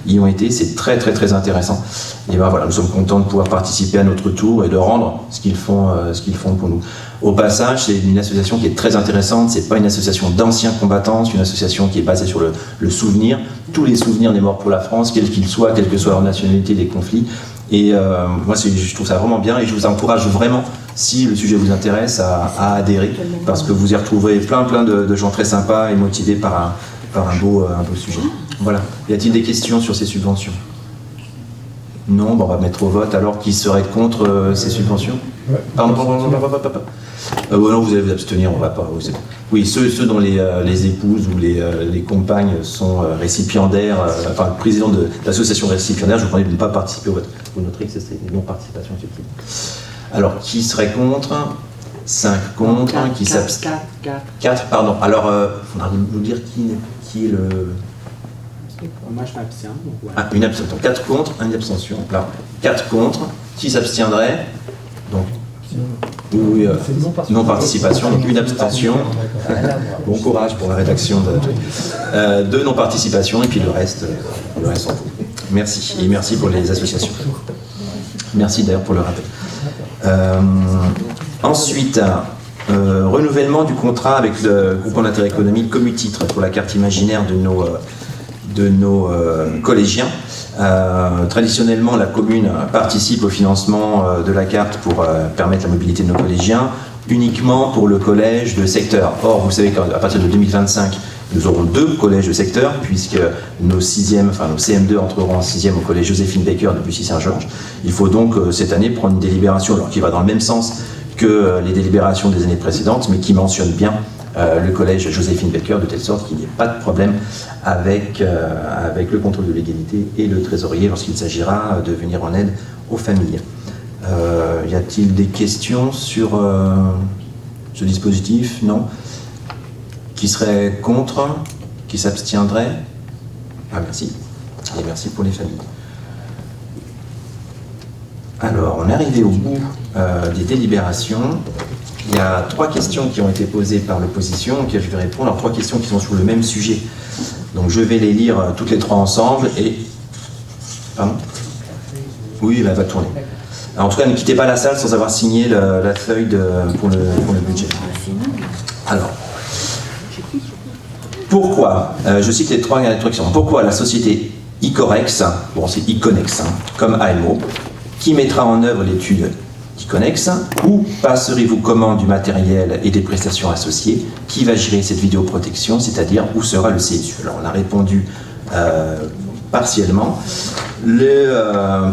y ont été. C'est très très très intéressant. Et voilà, nous sommes contents de pouvoir participer à notre tour et de rendre ce qu'ils font pour nous. Au passage, c'est une association qui est très intéressante. C'est pas une association d'anciens combattants, c'est une association qui est basée sur le souvenir, tous les souvenirs des morts pour la France, quels qu'ils soient, quelle que soit leur nationalité, des conflits. Et moi, je trouve ça vraiment bien, et je vous encourage vraiment, si le sujet vous intéresse, à adhérer, parce que vous y retrouverez plein de gens très sympas et motivés par un beau sujet. Voilà. Y a-t-il des questions sur ces subventions ? Non, on va mettre au vote. Alors, qui serait contre ces subventions ? Pardon. Non, vous allez vous abstenir, on va pas. Oui, ceux dont les épouses ou les compagnes sont récipiendaires, le président de l'association récipiendaire, je vous demande de ne pas participer au vote. Vous noterez que c'est une non-participation effectivement. Alors, qui serait contre ? 5 contre, qui s'abstient ? 4, pardon. Alors, il faudra nous dire qui est le... Moi, je m'abstiens. Voilà. Une abstention. 4 contre, une abstention. Là, 4 contre, qui s'abstiendrait ? Donc, oui, non-participation, donc une abstention. Bon courage pour la rédaction de 2 non-participations, et puis le reste en tout. Merci, et merci pour les associations. Merci d'ailleurs pour le rappel. Ensuite, renouvellement du contrat avec le groupement d'intérêt économique Commu-Titre pour la carte imaginaire de nos collégiens. Traditionnellement, la commune participe au financement de la carte pour permettre la mobilité de nos collégiens, uniquement pour le collège de secteur. Or, vous savez qu'à partir de 2025, nous aurons 2 collèges de secteur, puisque nos CM2 entreront en 6e au collège Joséphine Baker de Bussy-Saint-Georges. Il faut donc cette année prendre une délibération, alors qui va dans le même sens que les délibérations des années précédentes, mais qui mentionne bien le collège Joséphine Baker, de telle sorte qu'il n'y ait pas de problème avec le contrôle de l'égalité et le trésorier lorsqu'il s'agira de venir en aide aux familles. Y a-t-il des questions sur ce dispositif ? Non. Qui serait contre ? Qui s'abstiendrait ? Merci. Et merci pour les familles. Alors, on est arrivé au bout des délibérations. Il y a 3 questions qui ont été posées par l'opposition, auxquelles je vais répondre. Alors, 3 questions qui sont sur le même sujet. Donc, je vais les lire toutes les 3 ensemble et... Pardon ? Oui, elle va tourner. Alors, en tout cas, ne quittez pas la salle sans avoir signé la feuille pour le budget. Alors, pourquoi, je cite les 3 questions, pourquoi la société Icorex, bon c'est Iconex, comme AMO, qui mettra en œuvre l'étude Iconex, où passerez-vous commande du matériel et des prestations associées, qui va gérer cette vidéoprotection, c'est-à-dire où sera le CSU? Alors on a répondu partiellement.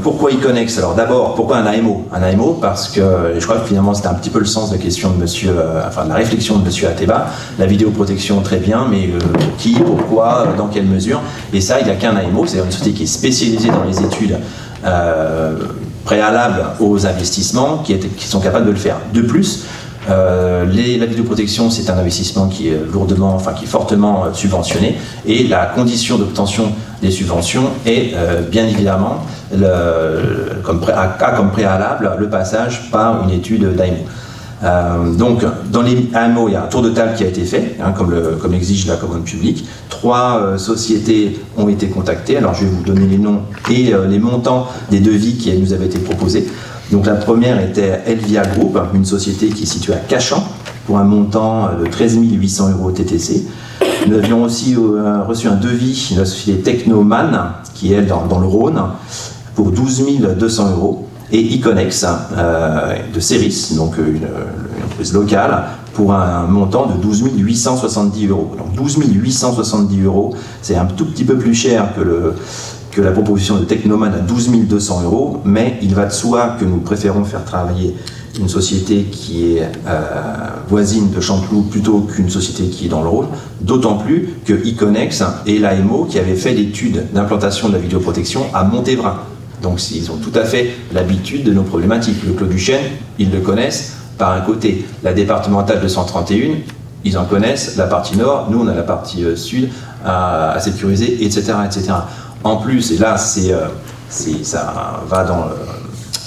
Pourquoi Iconex? Alors d'abord, pourquoi un AMO? Un AMO parce que, je crois que finalement c'était un petit peu le sens de la question de monsieur, de la réflexion de monsieur Ateba. La vidéoprotection très bien, mais qui, pourquoi, dans quelle mesure? Et ça, il n'y a qu'un AMO, c'est-à-dire une société qui est spécialisée dans les études préalables aux investissements, qui sont capables de le faire. De plus, La vidéoprotection, c'est un investissement qui est qui est fortement subventionné, et la condition d'obtention des subventions est bien évidemment comme préalable le passage par une étude d'AMO. Donc, dans les AMO, il y a un tour de table qui a été fait, comme exige la commande publique. 3 sociétés ont été contactées. Alors, je vais vous donner les noms et les montants des devis qui nous avaient été proposés. Donc, la première était Elvia Group, une société qui est située à Cachan, pour un montant de 13 800 € TTC. Nous avions aussi reçu un devis de la société Technoman, qui est dans le Rhône, pour 12 200 €. Et Iconex de Céris, donc une entreprise locale, pour un montant de 12 870 €. Donc 12 870 €, c'est un tout petit peu plus cher que la proposition de Technoman à 12 200 €, mais il va de soi que nous préférons faire travailler une société qui est voisine de Chanteloup plutôt qu'une société qui est dans le Rhône, d'autant plus que Iconex et l'AMO qui avaient fait l'étude d'implantation de la vidéoprotection à Montévrain. Donc ils ont tout à fait l'habitude de nos problématiques. Le Clos du Chêne, ils le connaissent par un côté. La départementale 231, ils en connaissent la partie nord, nous on a la partie sud à sécuriser, etc., etc. En plus, et là ça va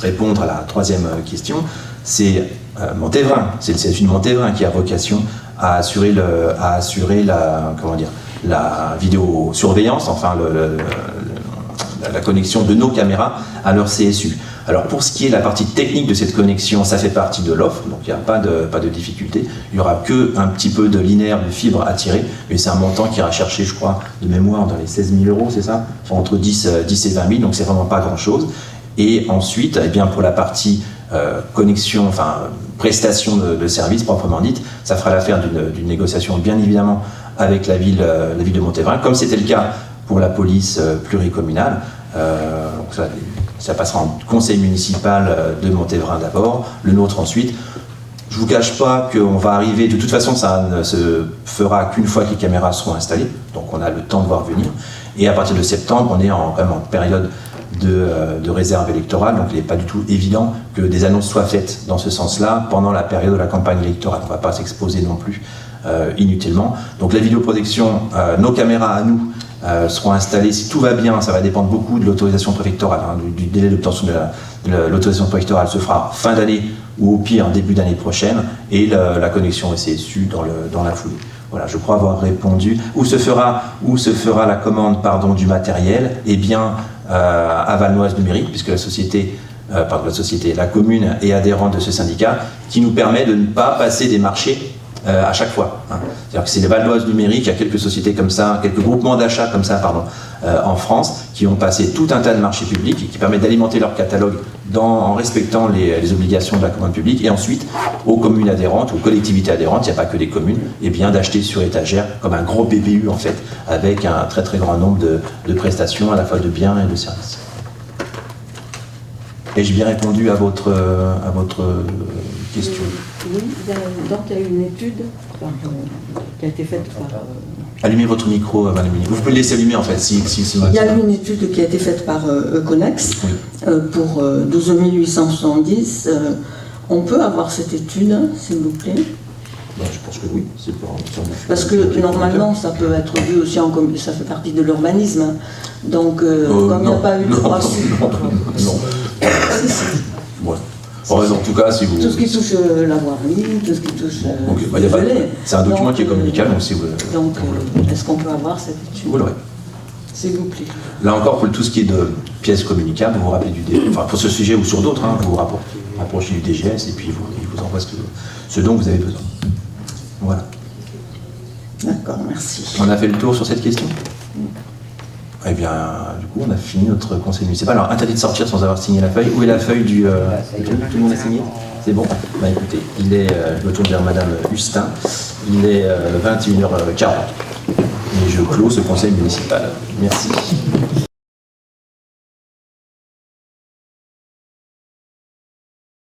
répondre à la troisième question, c'est Montévrain, c'est une Montévrain qui a vocation à assurer la vidéosurveillance, enfin la connexion de nos caméras à leur CSU. Alors pour ce qui est de la partie technique de cette connexion, ça fait partie de l'offre, donc il n'y a pas de difficulté. Il n'y aura qu'un petit peu de linéaire de fibre à tirer, mais c'est un montant qui ira chercher, je crois, de mémoire dans les 16 000 €, c'est ça, enfin, entre 10 et 20 000, donc c'est vraiment pas grand-chose. Et ensuite, eh bien, pour la partie connexion, enfin prestation de service proprement dite, ça fera l'affaire d'une négociation bien évidemment avec la ville de Montévrain, comme c'était le cas pour la police pluricommunale. Donc ça passera en conseil municipal de Montévrain d'abord, le nôtre ensuite. Je ne vous cache pas qu'on va arriver, de toute façon ça ne se fera qu'une fois que les caméras seront installées, donc on a le temps de voir venir. Et à partir de septembre, on est quand même en période de réserve électorale, donc il n'est pas du tout évident que des annonces soient faites dans ce sens-là pendant la période de la campagne électorale. On ne va pas s'exposer non plus inutilement. Donc la vidéoprotection, nos caméras à nous seront installées, si tout va bien, ça va dépendre beaucoup de l'autorisation préfectorale, du délai d'obtention de l'autorisation préfectorale se fera fin d'année ou au pire début d'année prochaine, et la connexion CSU dans la foulée. Voilà, je crois avoir répondu. Où se fera la commande du matériel? Eh bien, à Valnoise Numérique, puisque la commune est adhérente de ce syndicat, qui nous permet de ne pas passer des marchés à chaque fois. C'est-à-dire que c'est les Valnoise Numérique, il y a quelques sociétés comme ça, quelques groupements d'achats comme ça, en France, qui ont passé tout un tas de marchés publics et qui permettent d'alimenter leur catalogue en respectant les obligations de la commande publique, et ensuite aux communes adhérentes, aux collectivités adhérentes, il n'y a pas que des communes, et bien d'acheter sur étagère comme un gros BPU en fait, avec un très très grand nombre de prestations à la fois de biens et de services. Ai-je bien répondu à votre question? Oui, donc il y a une étude qui a été faite par... Allumez votre micro, Madame Mini. Vous pouvez le laisser allumer en fait. Il y a eu une étude qui a été faite par Econex pour 12 870. On peut avoir cette étude, s'il vous plaît? Ben, je pense que oui. Parce que normalement, ça peut être vu aussi ça fait partie de l'urbanisme. Donc, comme il n'y a pas eu de droit Non. Ouais. En tout cas, si vous... Tout ce qui touche la voirie, tout ce qui touche... c'est un document qui est communicable, donc si vous... Donc, est-ce qu'on peut avoir cette étude? Vous l'aurez. S'il vous plaît. Là encore, pour tout ce qui est de pièces communicables, vous vous rappelez du DGS, enfin pour ce sujet ou sur d'autres, vous vous rapprochez du DGS et puis il vous envoie ce dont vous avez besoin. Voilà. D'accord, merci. On a fait le tour sur cette question? Eh bien, du coup, on a fini notre conseil municipal. Alors, interdit de sortir sans avoir signé la feuille. Où est la feuille du... tout le monde a signé? C'est bon? Bah écoutez, je me tourne vers Madame Hustin. Il est 21h40. Et je clôt ce conseil municipal. Merci.